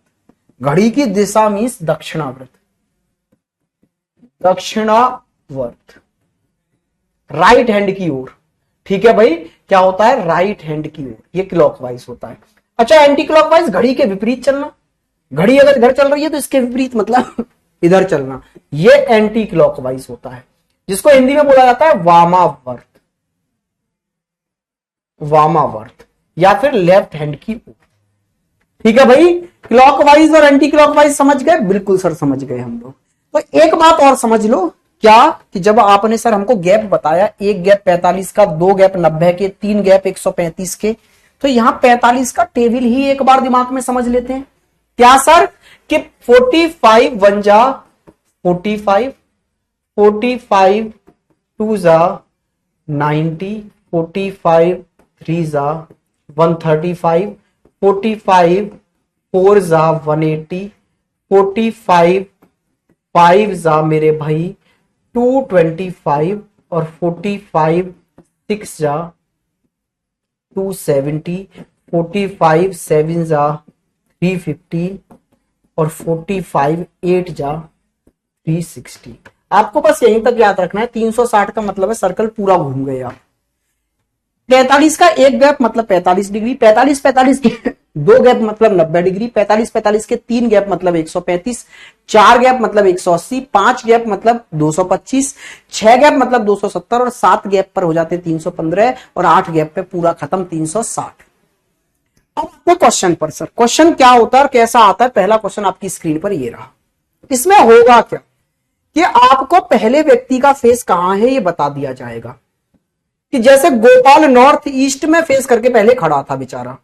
घड़ी की दिशा मीन्स दक्षिणावर्त, दक्षिणावर्त राइट हैंड की ओर। ठीक है भाई, क्या होता है राइट हैंड की ओर, ये क्लॉकवाइज होता है। अच्छा, एंटी क्लॉकवाइज घड़ी के विपरीत चलना, घड़ी अगर इधर चल रही है तो इसके विपरीत मतलब इधर चलना, ये एंटी क्लॉकवाइज होता है, जिसको हिंदी में बोला जाता है वामावर्त, वामावर्त या फिर लेफ्ट हैंड की ओर। ठीक है भाई, क्लॉकवाइज और एंटी क्लॉकवाइज समझ गए, बिल्कुल सर समझ गए हम लोग। तो एक बात और समझ लो, क्या कि जब आपने सर हमको गैप बताया, एक गैप 45 का, दो गैप 90 के, तीन गैप 135 के, तो यहां 45 का टेबल ही एक बार दिमाग में समझ लेते हैं। क्या सर कि 45 वन जा 45, 45 टू जा 90, 45 थ्री जा 135, 45 फोर जा 180, 45 5 जा मेरे भाई 225 और 45 6 जा 270, 45 7 जा 350 और 45 8 जा 360। आपको बस यहीं तक याद रखना है, 360 का मतलब है सर्कल पूरा घूम गए आप। 45 का एक गैप मतलब 45 डिग्री, 45 45 के दो गैप मतलब 90 डिग्री, 45 45 के तीन गैप मतलब 135, चार गैप मतलब 180, पांच गैप मतलब 225, छह गैप मतलब 270 और सात गैप पर हो जाते 315 और आठ गैप पे पूरा खत्म 360। अब क्वेश्चन पर सर, क्वेश्चन क्या होता है और कैसा आता है, पहला क्वेश्चन आपकी स्क्रीन पर ये रहा। इसमें होगा क्या कि आपको पहले व्यक्ति का फेस कहां है ये बता दिया जाएगा, कि जैसे गोपाल नॉर्थ ईस्ट में फेस करके पहले खड़ा था बेचारा,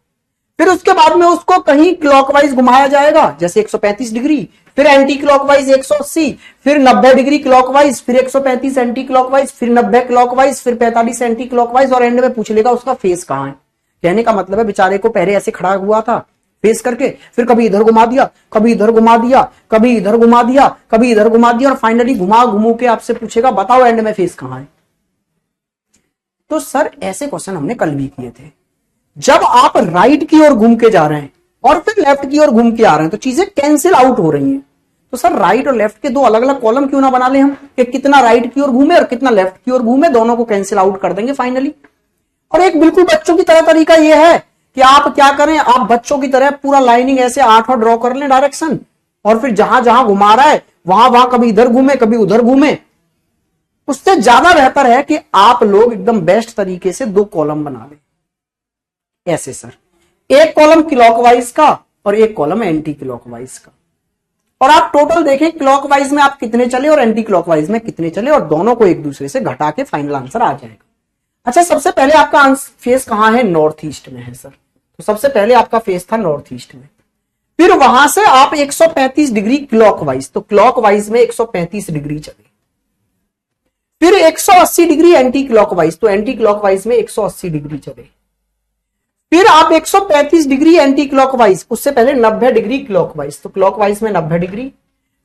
फिर उसके बाद में उसको कहीं क्लॉकवाइज घुमाया जाएगा जैसे 135 डिग्री, फिर एंटी क्लॉकवाइज 180, फिर 90 डिग्री क्लॉकवाइज, फिर 135 एंटी क्लॉकवाइज, फिर 90 क्लॉकवाइज, फिर 45 एंटी क्लॉकवाइज और एंड में पूछ लेगा उसका फेस कहां है। कहने का मतलब है बेचारे को पहले ऐसे खड़ा हुआ था फेस करके, फिर कभी इधर घुमा दिया, कभी इधर घुमा दिया, कभी इधर घुमा दिया, कभी इधर घुमा दिया और फाइनली घुमा घुमू के आपसे पूछेगा बताओ एंड में फेस कहां है। तो सर ऐसे क्वेश्चन हमने कल भी किए थे। जब आप राइट की ओर घूम के जा रहे हैं और फिर लेफ्ट की ओर घूम के आ रहे हैं तो चीजें कैंसिल आउट हो रही हैं। तो सर राइट और लेफ्ट के दो अलग अलग कॉलम क्यों ना बना ले हम, कि कितना राइट की ओर घूमे और कितना लेफ्ट की ओर घूमे, दोनों को कैंसिल आउट कर देंगे फाइनली। और एक बिल्कुल बच्चों की तरह तरीका यह है कि आप क्या करें, आप बच्चों की तरह पूरा लाइनिंग ऐसे 8 ड्रॉ कर लें डायरेक्शन, और फिर जहां जहां घुमा रहा है वहां वहां कभी इधर घूमे कभी उधर घूमे। उससे ज्यादा बेहतर है कि आप लोग एकदम बेस्ट तरीके से दो कॉलम बना लें ऐसे सर, एक कॉलम क्लॉकवाइज का और एक कॉलम एंटी क्लॉकवाइज का, और आप टोटल देखें क्लॉकवाइज में आप कितने चले और एंटी क्लॉकवाइज में कितने चले, और दोनों को एक दूसरे से घटा के फाइनल आंसर आ जाएगा। अच्छा, सबसे पहले आपका फेस कहां है, नॉर्थ ईस्ट में है सर, तो सबसे पहले आपका फेस था नॉर्थ ईस्ट में, फिर वहां से आप 135 डिग्री क्लॉकवाइज, तो क्लॉकवाइज में 135 डिग्री चले, फिर 180 डिग्री एंटी क्लॉकवाइज, तो एंटी क्लॉकवाइज में 180 डिग्री चले, फिर आप 135 डिग्री एंटी क्लॉकवाइज, उससे पहले 90 डिग्री क्लॉकवाइज, तो क्लॉकवाइज में 90 डिग्री,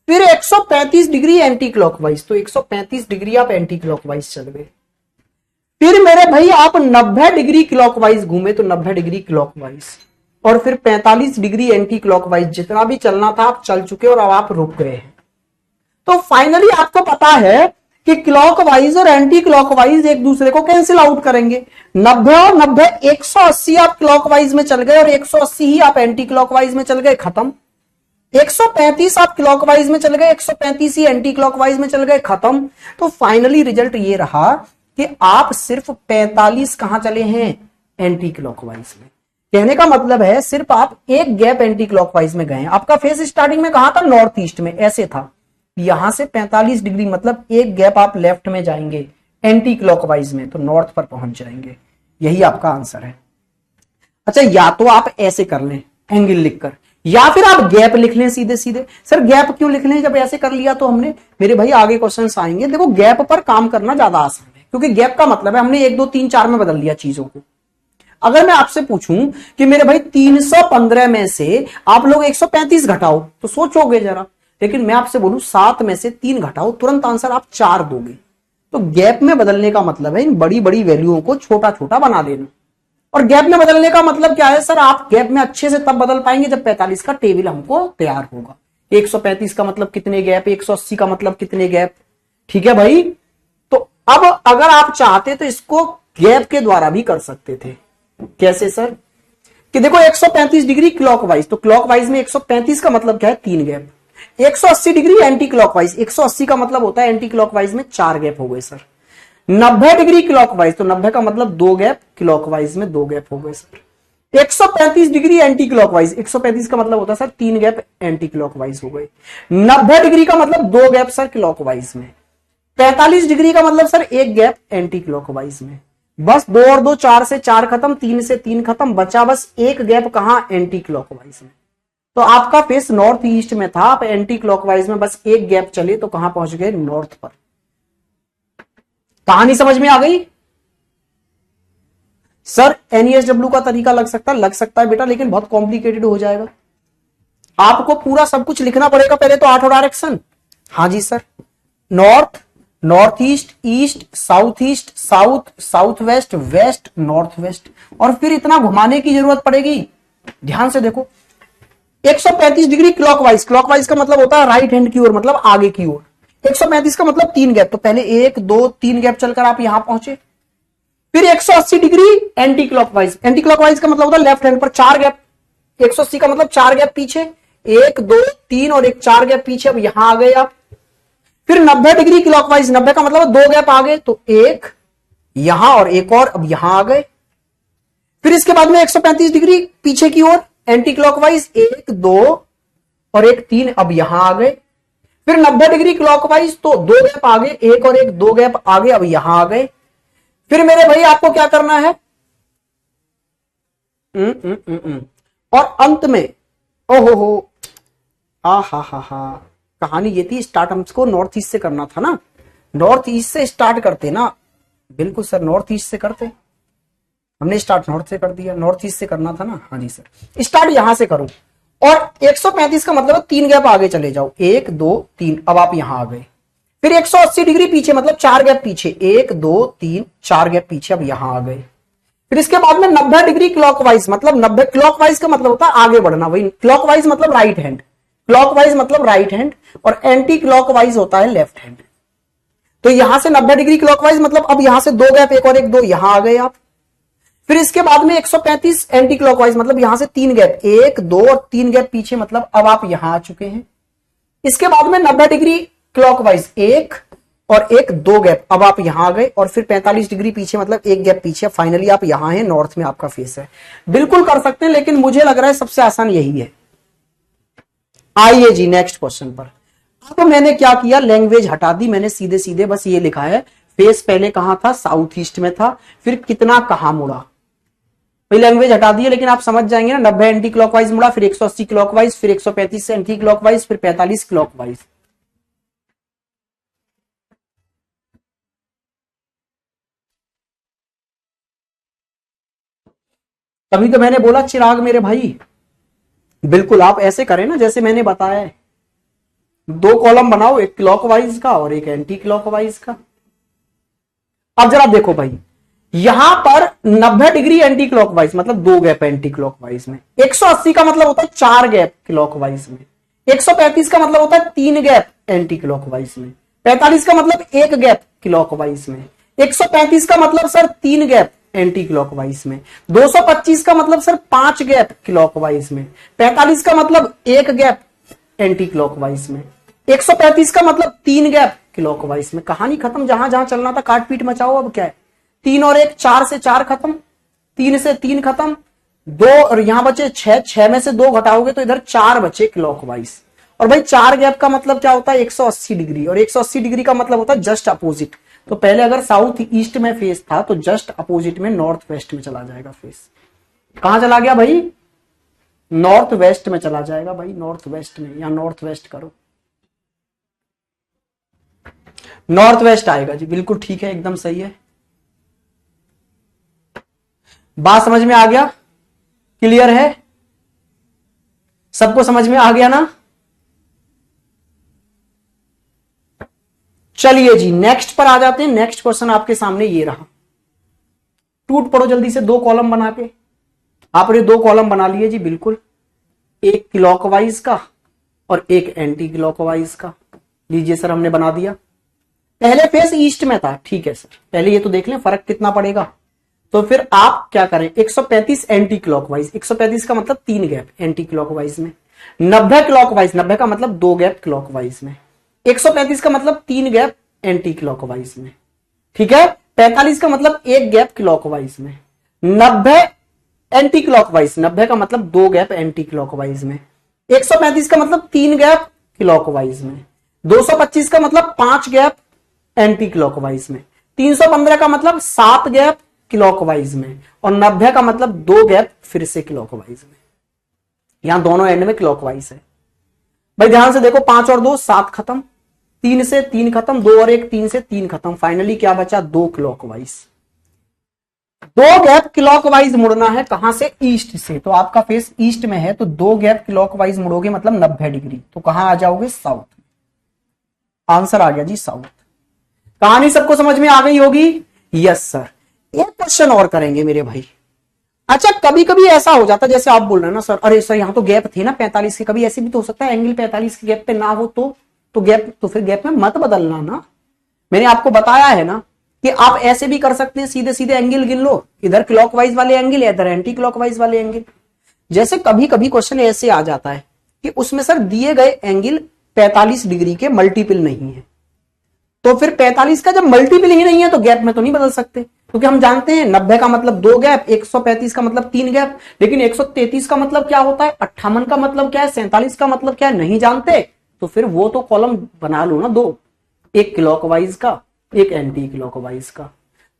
फिर 135 डिग्री एंटी क्लॉकवाइज, तो 135 डिग्री आप एंटी क्लॉकवाइज चल गए, फिर मेरे भाई आप 90 डिग्री क्लॉकवाइज घूमे, तो 90 डिग्री क्लॉकवाइज, और फिर 45 डिग्री एंटी क्लॉकवाइज, जितना भी चलना था आप चल चुके और अब आप रुक गए हैं। तो फाइनली आपको पता है कि क्लॉकवाइज और एंटी क्लॉकवाइज एक दूसरे को कैंसिल आउट करेंगे। 90 और 90 180 आप क्लॉकवाइज में चल गए और 180 ही आप एंटी क्लॉकवाइज में चल गए, खत्म। 135 आप क्लॉकवाइज में चल गए, 135 ही एंटी क्लॉकवाइज में चल गए, खत्म। तो फाइनली रिजल्ट ये रहा कि आप सिर्फ 45 कहां चले हैं, एंटी क्लॉकवाइज में। कहने का मतलब है सिर्फ आप एक गैप एंटी क्लॉकवाइज में गए। आपका फेस स्टार्टिंग में कहां था, नॉर्थ ईस्ट में, ऐसे था। यहां से 45 डिग्री मतलब एक गैप आप लेफ्ट में जाएंगे एंटी क्लॉकवाइज में, तो नॉर्थ पर पहुंच जाएंगे। यही आपका आंसर है। अच्छा, या तो आप ऐसे कर लें एंगल लिखकर, या फिर आप गैप लिख लें सीधे सीधे। सर गैप क्यों लिख लें, जब ऐसे कर लिया तो हमने, मेरे भाई आगे क्वेश्चंस आएंगे। देखो गैप पर काम करना ज्यादा आसान है, क्योंकि गैप का मतलब है हमने 1 2 3 4 में बदल लिया चीजों को। अगर मैं आपसे पूछूं कि मेरे भाई 315 में से आप लोग 135 घटाओ, तो सोचोगे जरा। लेकिन मैं आपसे बोलूं 7 में से 3 घटाओ, तुरंत आंसर आप 4 दोगे। तो गैप में बदलने का मतलब है इन बड़ी बड़ी वैल्यूओं को छोटा छोटा बना देना। और गैप में बदलने का मतलब क्या है सर, आप गैप में अच्छे से तब बदल पाएंगे जब 45 का टेबल हमको तैयार होगा। 135 का मतलब कितने गैप, 180 का मतलब कितने गैप, ठीक है भाई। तो अब अगर आप चाहते तो इसको गैप के द्वारा भी कर सकते थे। कैसे सर, कि देखो 135 डिग्री क्लॉकवाइज, तो क्लॉकवाइज में 135 का मतलब क्या है, 3 गैप। 180 डिग्री एंटी क्लॉकवाइज, 180 का मतलब होता है एंटी क्लॉकवाइज में 4 गैप हो गए सर। 90 डिग्री क्लॉकवाइज, तो 90 का मतलब 2 गैप, क्लॉकवाइज में 2 गैप हो गए सर। 135 डिग्री एंटी क्लॉकवाइज, 135 का मतलब होता है सर 3 गैप एंटी क्लॉकवाइज हो गए। 90 डिग्री का मतलब 2 गैप सर क्लॉकवाइज में। 45 डिग्री का मतलब सर 1 गैप एंटी क्लॉकवाइज में। बस 2 और 2 4 से 4 खत्म, 3 से 3 खत्म, बचा बस 1 गैप कहां, एंटी क्लॉकवाइज में। तो आपका फेस नॉर्थ ईस्ट में था, आप एंटी क्लॉकवाइज में बस 1 गैप चले तो कहां पहुंच गए, नॉर्थ पर। कहानी समझ में आ गई सर? एनईएसडब्ल्यू का तरीका लग सकता है बेटा, लेकिन बहुत कॉम्प्लिकेटेड हो जाएगा। आपको पूरा सब कुछ लिखना पड़ेगा पहले तो, 8 डायरेक्शन। हाँ जी sir, north, north east, east, south, south west, west, north west, और फिर इतना घुमाने की जरूरत पड़ेगी। ध्यान से देखो, 135 डिग्री क्लॉकवाइज, क्लॉकवाइज का मतलब होता है राइट हैंड की ओर, मतलब आगे की ओर। 135 का मतलब 3 गैप, तो पहले 1 2 3 गैप चलकर आप यहां पहुंचे। फिर 180 degree anti clockwise, anti clockwise का मतलब होता है लेफ्ट हैंड पर 4 गैप। 180 का मतलब 4 गैप पीछे, 1 2 3 और एक 4 गैप पीछे, अब यहां आ गए आप। फिर 90 डिग्री क्लॉकवाइज, 90 का मतलब 2 गैप आ गए, तो 1 यहां और एक और, अब यहां आ गए। फिर इसके बाद में 135 डिग्री पीछे की ओर एंटी क्लॉकवाइज, 1 2 और एक 3, अब यहां आ गए। फिर 90 डिग्री क्लॉकवाइज, तो 2 गैप आगे, 1 और 1 2 गैप आगे, अब यहां आ गए। फिर मेरे भाई आपको क्या करना है, और अंत में ओहो हो, हा, कहानी ये थी, स्टार्ट हमको नॉर्थ ईस्ट से करना था ना, नॉर्थ ईस्ट से स्टार्ट करते ना। बिल्कुल सर, नॉर्थ ईस्ट से करते, हमने स्टार्ट नॉर्थ से कर दिया, नॉर्थ ईस्ट से करना था ना। हाँ जी सर, स्टार्ट यहां से करो, और 135 का मतलब 3 गैप आगे चले जाओ, 1 2 3, अब आप यहां आ गए। फिर 180 डिग्री पीछे, मतलब 4 गैप पीछे, 1 2 3 4 गैप पीछे, अब यहां आ गए। फिर इसके बाद में 90 डिग्री क्लॉकवाइज, मतलब 90 क्लॉकवाइज का मतलब होता है आगे बढ़ना, वही क्लॉकवाइज मतलब राइट हैंड, क्लॉकवाइज मतलब राइट हैंड, और एंटी क्लॉकवाइज होता है लेफ्ट हैंड। तो यहां से 90 डिग्री क्लॉकवाइज मतलब अब यहां से 2 गैप, 1 और 1 2, यहां आ गए आप। फिर इसके बाद में 135 एंटी क्लॉकवाइज, मतलब यहां से 3 गैप, 1 2 और 3 गैप पीछे, मतलब अब आप यहां आ चुके हैं। इसके बाद में 90 डिग्री क्लॉकवाइज, 1 और 1 2 गैप, अब आप यहां आ गए। और फिर 45 डिग्री पीछे, मतलब 1 गैप पीछे, फाइनली आप यहां हैं, नॉर्थ में आपका फेस है। बिल्कुल कर सकते हैं, लेकिन मुझे लग रहा है सबसे आसान यही है। आइए जी नेक्स्ट क्वेश्चन पर। अब मैंने क्या किया, लैंग्वेज हटा दी मैंने, सीधे सीधे बस ये लिखा है फेस पहले कहां था, साउथ ईस्ट में था, फिर कितना कहां मुड़ा, भाई लैंग्वेज हटा दी है, लेकिन आप समझ जाएंगे ना। 90 एंटी क्लॉकवाइज मुड़ा, फिर 180 क्लॉकवाइज, फिर 135 एंटी क्लॉकवाइज, फिर 45 क्लॉकवाइज। तभी तो मैंने बोला चिराग मेरे भाई, बिल्कुल आप ऐसे करें ना जैसे मैंने बताया है। 2 कॉलम बनाओ, एक क्लॉकवाइज का और एक एंटी क्लॉकवाइज का। अब जरा देखो भाई, यहां पर 90 डिग्री एंटी क्लॉकवाइज मतलब 2 गैप एंटी क्लॉकवाइज में, 180 का मतलब होता है 4 गैप क्लॉकवाइज में, 135 का मतलब होता है 3 गैप एंटी क्लॉकवाइज में, 45 का मतलब एक गैप क्लॉकवाइज में, 135 का मतलब सर 3 गैप एंटी क्लॉकवाइज में, 225 का मतलब सर 5 गैप क्लॉकवाइज में, 45 का मतलब एक गैप एंटी क्लॉकवाइज में, 135 का मतलब 3 गैप क्लॉकवाइज में। कहानी खत्म, जहां जहां चलना था काट पीट मचाओ। अब क्या है, 3 और 1 4 से 4 खत्म, 3 से 3 खत्म, 2 और यहां बचे 6, 6 में से 2 घटाओगे तो इधर 4 बचे क्लॉकवाइज। और भाई 4 गैप का मतलब क्या होता है, 180 डिग्री, और 180 डिग्री का मतलब होता है जस्ट अपोजिट। तो पहले अगर साउथ ईस्ट में फेस था तो जस्ट अपोजिट में नॉर्थ वेस्ट में चला जाएगा फेस। कहां चला गया भाई, नॉर्थ वेस्ट में चला जाएगा भाई, नॉर्थ वेस्ट में, या नॉर्थ वेस्ट करो, नॉर्थ वेस्ट आएगा जी, बिल्कुल ठीक है, एकदम सही है। बात समझ में आ गया, क्लियर है, सबको समझ में आ गया ना। चलिए जी नेक्स्ट पर आ जाते हैं। नेक्स्ट क्वेश्चन आपके सामने ये रहा, टूट पड़ो जल्दी से, 2 कॉलम बना के। आपने 2 कॉलम बना लिए जी, बिल्कुल, एक क्लॉकवाइज का और एक एंटी क्लॉकवाइज का। लीजिए सर, हमने बना दिया। पहले फेस ईस्ट में था, ठीक है सर, पहले ये तो देख लें फर्क कितना पड़ेगा। तो फिर आप क्या करें, 135 एंटी क्लॉकवाइज, 135 का मतलब 3 गैप एंटी क्लॉकवाइज में, 90 क्लॉकवाइज, 90 का मतलब 2 गैप क्लॉकवाइज में, 135 का मतलब 3 गैप एंटी क्लॉकवाइज में, ठीक है। 45 का मतलब 1 गैप क्लॉकवाइज में, 90 एंटी क्लॉकवाइज, 90 का मतलब 2 गैप एंटी क्लॉकवाइज में, 135 का मतलब 3 गैप क्लॉकवाइज में, 225 का मतलब 5 गैप एंटी क्लॉकवाइज में, 315 का मतलब 7 गैप क्लॉकवाइज में, और 90 का मतलब 2 गैप फिर से क्लॉकवाइज में। यहां दोनों एंड में क्लॉकवाइज है भाई, ध्यान से देखो, 5 और 2 7 खत्म, 3 से 3 खत्म, 2 और 1 3 से 3 खत्म, फाइनली क्या बचा, 2 क्लॉकवाइज। 2 गैप क्लॉकवाइज मुड़ना है, कहां से, ईस्ट से। तो आपका फेस ईस्ट में है तो 2 गैप क्लॉकवाइज मुड़ोगे मतलब 90 डिग्री, तो कहां आ जाओगे, साउथ। आंसर आ गया जी साउथ। कहानी सबको समझ में आ गई होगी, यस सर। एक क्वेश्चन और करेंगे मेरे भाई। अच्छा, कभी कभी ऐसा हो जाता है, जैसे आप बोल रहे हैं ना सर, अरे सर यहां तो गैप थे ना 45 के, कभी ऐसे भी तो हो सकता है एंगल 45 के गैप पे ना हो, तो गैप, तो फिर गैप में मत बदलना ना। मैंने आपको बताया है ना कि आप ऐसे भी कर सकते हैं, सीधे सीधे एंगल गिन लो, इधर क्लॉकवाइज वाले एंगल, इधर एंटी क्लॉकवाइज वाले एंगल। जैसे कभी कभी क्वेश्चन ऐसे आ जाता है कि उसमें सर दिए गए एंगल 45 डिग्री के मल्टीपल नहीं है, तो फिर 45 का जब मल्टीपल ही नहीं है तो गैप में तो नहीं बदल सकते, क्योंकि हम जानते हैं 90 का मतलब 2 गैप, 135 का मतलब 3 गैप, लेकिन 133 का मतलब क्या होता है, 58 का मतलब क्या है, 47 का मतलब क्या है, नहीं जानते। तो फिर वो तो कॉलम बना लो ना 2, एक क्लॉकवाइज का, एक एंटी क्लॉकवाइज का।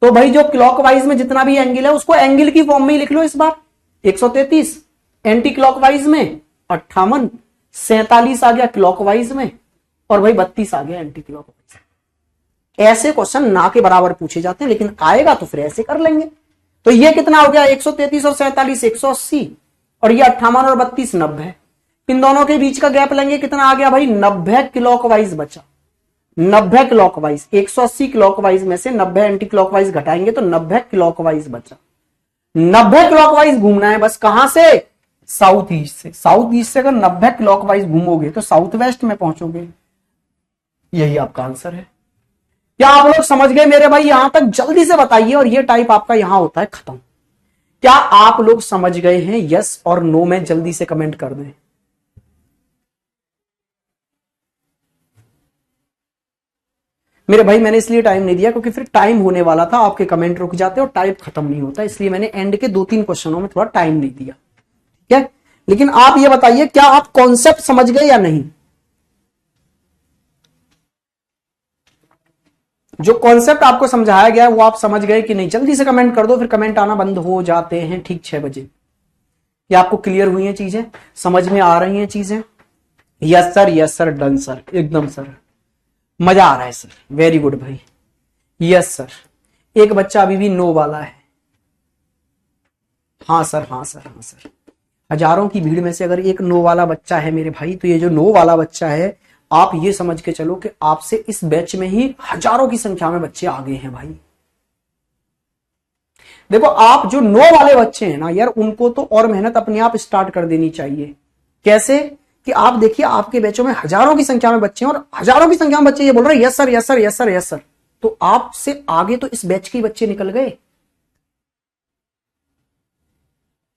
तो भाई जो क्लॉकवाइज में जितना भी एंगल है उसको एंगल की फॉर्म में ही लिख लो इस बार, 133 एंटी क्लॉकवाइज में, 58, 47 आ गया क्लॉकवाइज में, और भाई 32 आ गया एंटी क्लॉकवाइज। ऐसे क्वेश्चन ना के बराबर पूछे जाते हैं, लेकिन आएगा तो फिर ऐसे कर लेंगे। तो ये कितना हो गया, 133 और 47 180, और ये 58 और 32 90। इन दोनों के बीच का गैप लेंगे, कितना आ गया भाई, 90 क्लॉकवाइज बचा, 90 क्लॉकवाइज। 180 क्लॉकवाइज में से 90 एंटी क्लॉकवाइज घटाएंगे तो 90 क्लॉकवाइज बचा। 90 क्लॉकवाइज घूमना है बस, कहां से, साउथ ईस्ट से। साउथ ईस्ट से अगर 90 क्लॉकवाइज घूमोगे तो साउथ वेस्ट में पहुंचोगे। यही आपका आंसर है। क्या आप लोग समझ गए मेरे भाई, यहां तक जल्दी से बताइए। और ये टाइप आपका यहां होता है खत्म। क्या आप लोग समझ गए हैं, यस और नो में जल्दी से कमेंट कर दें। मेरे भाई मैंने इसलिए टाइम नहीं दिया क्योंकि फिर टाइम होने वाला था, आपके कमेंट रुक जाते और टाइप खत्म नहीं होता, इसलिए मैंने एंड के 2-3 क्वेश्चनों में थोड़ा टाइम नहीं दिया, ठीक है। लेकिन आप ये बताइए, क्या आप कॉन्सेप्ट समझ गए या नहीं। जो कॉन्सेप्ट आपको समझाया गया है वो आप समझ गए कि नहीं, जल्दी से कमेंट कर दो, फिर कमेंट आना बंद हो जाते हैं ठीक 6 बजे। ये आपको क्लियर हुई हैं चीजें, समझ में आ रही हैं चीजें, यस सर डन सर, एकदम सर, मजा आ रहा है सर, वेरी गुड भाई, यस सर। एक बच्चा अभी भी नो वाला है, हाँ सर हाँ सर हाँ सर। हजारों की भीड़ में से अगर एक नो वाला बच्चा है मेरे भाई, तो ये जो नो वाला बच्चा है, आप ये समझ के चलो कि आपसे इस बैच में ही हजारों की संख्या में बच्चे आगे हैं भाई। देखो, आप जो नो वाले बच्चे हैं ना यार, उनको तो और मेहनत अपने आप स्टार्ट कर देनी चाहिए। कैसे, कि आप देखिए आपके बैचों में हजारों की संख्या में बच्चे हैं और हजारों की संख्या में बच्चे ये बोल रहे हैं yes sir yes sir yes sir yes sir. तो आपसे आगे तो इस बैच के बच्चे निकल गए।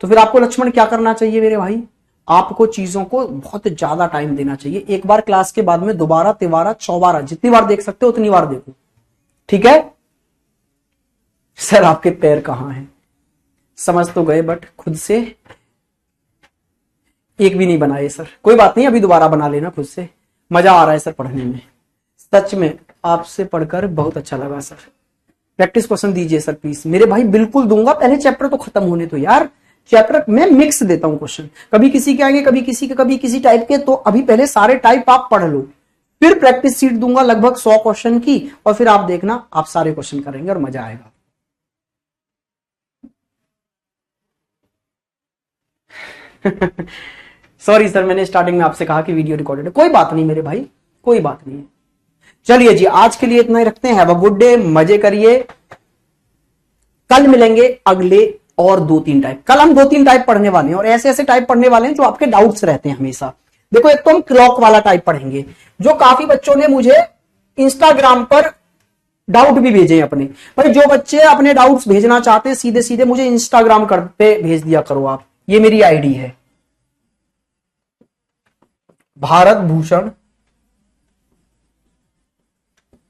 तो फिर आपको लक्ष्मण क्या करना चाहिए मेरे भाई, आपको चीजों को बहुत ज्यादा टाइम देना चाहिए। एक बार क्लास के बाद में दोबारा तिबारा चौबारा जितनी बार देख सकते हो उतनी बार देखो, ठीक है। सर आपके पैर कहां हैं, समझ तो गए बट खुद से एक भी नहीं बनाए सर। कोई बात नहीं, अभी दोबारा बना लेना खुद से। मजा आ रहा है सर पढ़ने में, सच में आपसे पढ़कर बहुत अच्छा लगा सर। प्रैक्टिस क्वेश्चन दीजिए सर प्लीज। मेरे भाई बिल्कुल दूंगा, पहले चैप्टर तो खत्म होने तो यार। चैप्टर में मिक्स देता हूं क्वेश्चन, कभी किसी के आएंगे कभी किसी के कभी किसी टाइप के। तो अभी पहले सारे टाइप आप पढ़ लो, फिर प्रैक्टिस सीट दूंगा लगभग 100 क्वेश्चन की, और फिर आप देखना आप सारे क्वेश्चन करेंगे और मजा आएगा। सॉरी सर, मैंने स्टार्टिंग में आपसे कहा कि वीडियो रिकॉर्डेड है। कोई बात नहीं मेरे भाई, कोई बात नहीं है। चलिए जी, आज के लिए इतना ही रखते हैं। हैव अ गुड डे, मजे करिए। कल मिलेंगे अगले और 2-3 टाइप। कल हम 2-3 टाइप पढ़ने वाले हैं और ऐसे ऐसे टाइप पढ़ने वाले हैं जो आपके डाउट्स रहते हैं हमेशा। देखो, एक तो हम क्लॉक वाला टाइप पढ़ेंगे, जो काफी बच्चों ने मुझे इंस्टाग्राम पर डाउट भी भेजे अपने। भाई जो बच्चे अपने डाउट्स भेजना चाहते हैं सीधे सीधे मुझे इंस्टाग्राम पे भेज दिया करो आप। ये मेरी आईडी है भारत भूषण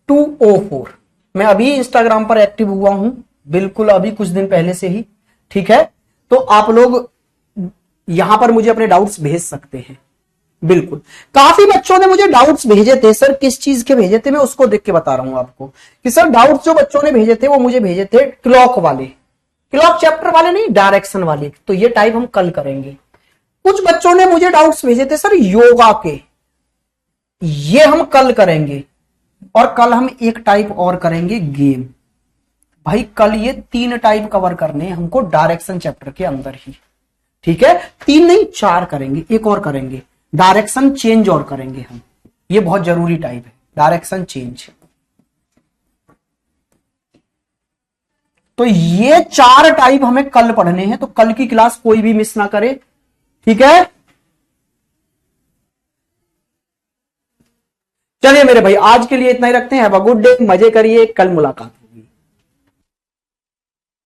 204। मैं अभी इंस्टाग्राम पर एक्टिव हुआ हूं, बिल्कुल अभी कुछ दिन पहले से ही, ठीक है। तो आप लोग यहां पर मुझे अपने डाउट्स भेज सकते हैं। बिल्कुल, काफी बच्चों ने मुझे डाउट्स भेजे थे सर। किस चीज के भेजे थे मैं उसको देख के बता रहा हूं आपको कि सर डाउट्स जो बच्चों ने भेजे थे वो मुझे भेजे थे क्लॉक वाले, क्लॉक चैप्टर वाले नहीं, डायरेक्शन वाले। तो ये टाइप हम कल करेंगे। कुछ बच्चों ने मुझे डाउट्स भेजे थे सर योगा के, ये हम कल करेंगे। और कल हम एक टाइप और करेंगे गेम। भाई कल ये 3 टाइप कवर करने हैं हमको डायरेक्शन चैप्टर के अंदर ही, ठीक है। 3 नहीं 4 करेंगे, एक और करेंगे डायरेक्शन चेंज और करेंगे हम। ये बहुत जरूरी टाइप है डायरेक्शन चेंज। तो ये 4 टाइप हमें कल पढ़ने हैं, तो कल की क्लास कोई भी मिस ना करे, ठीक है। चलिए मेरे भाई, आज के लिए इतना ही रखते हैं। हैव अ गुड डे, मजे करिए, कल मुलाकात।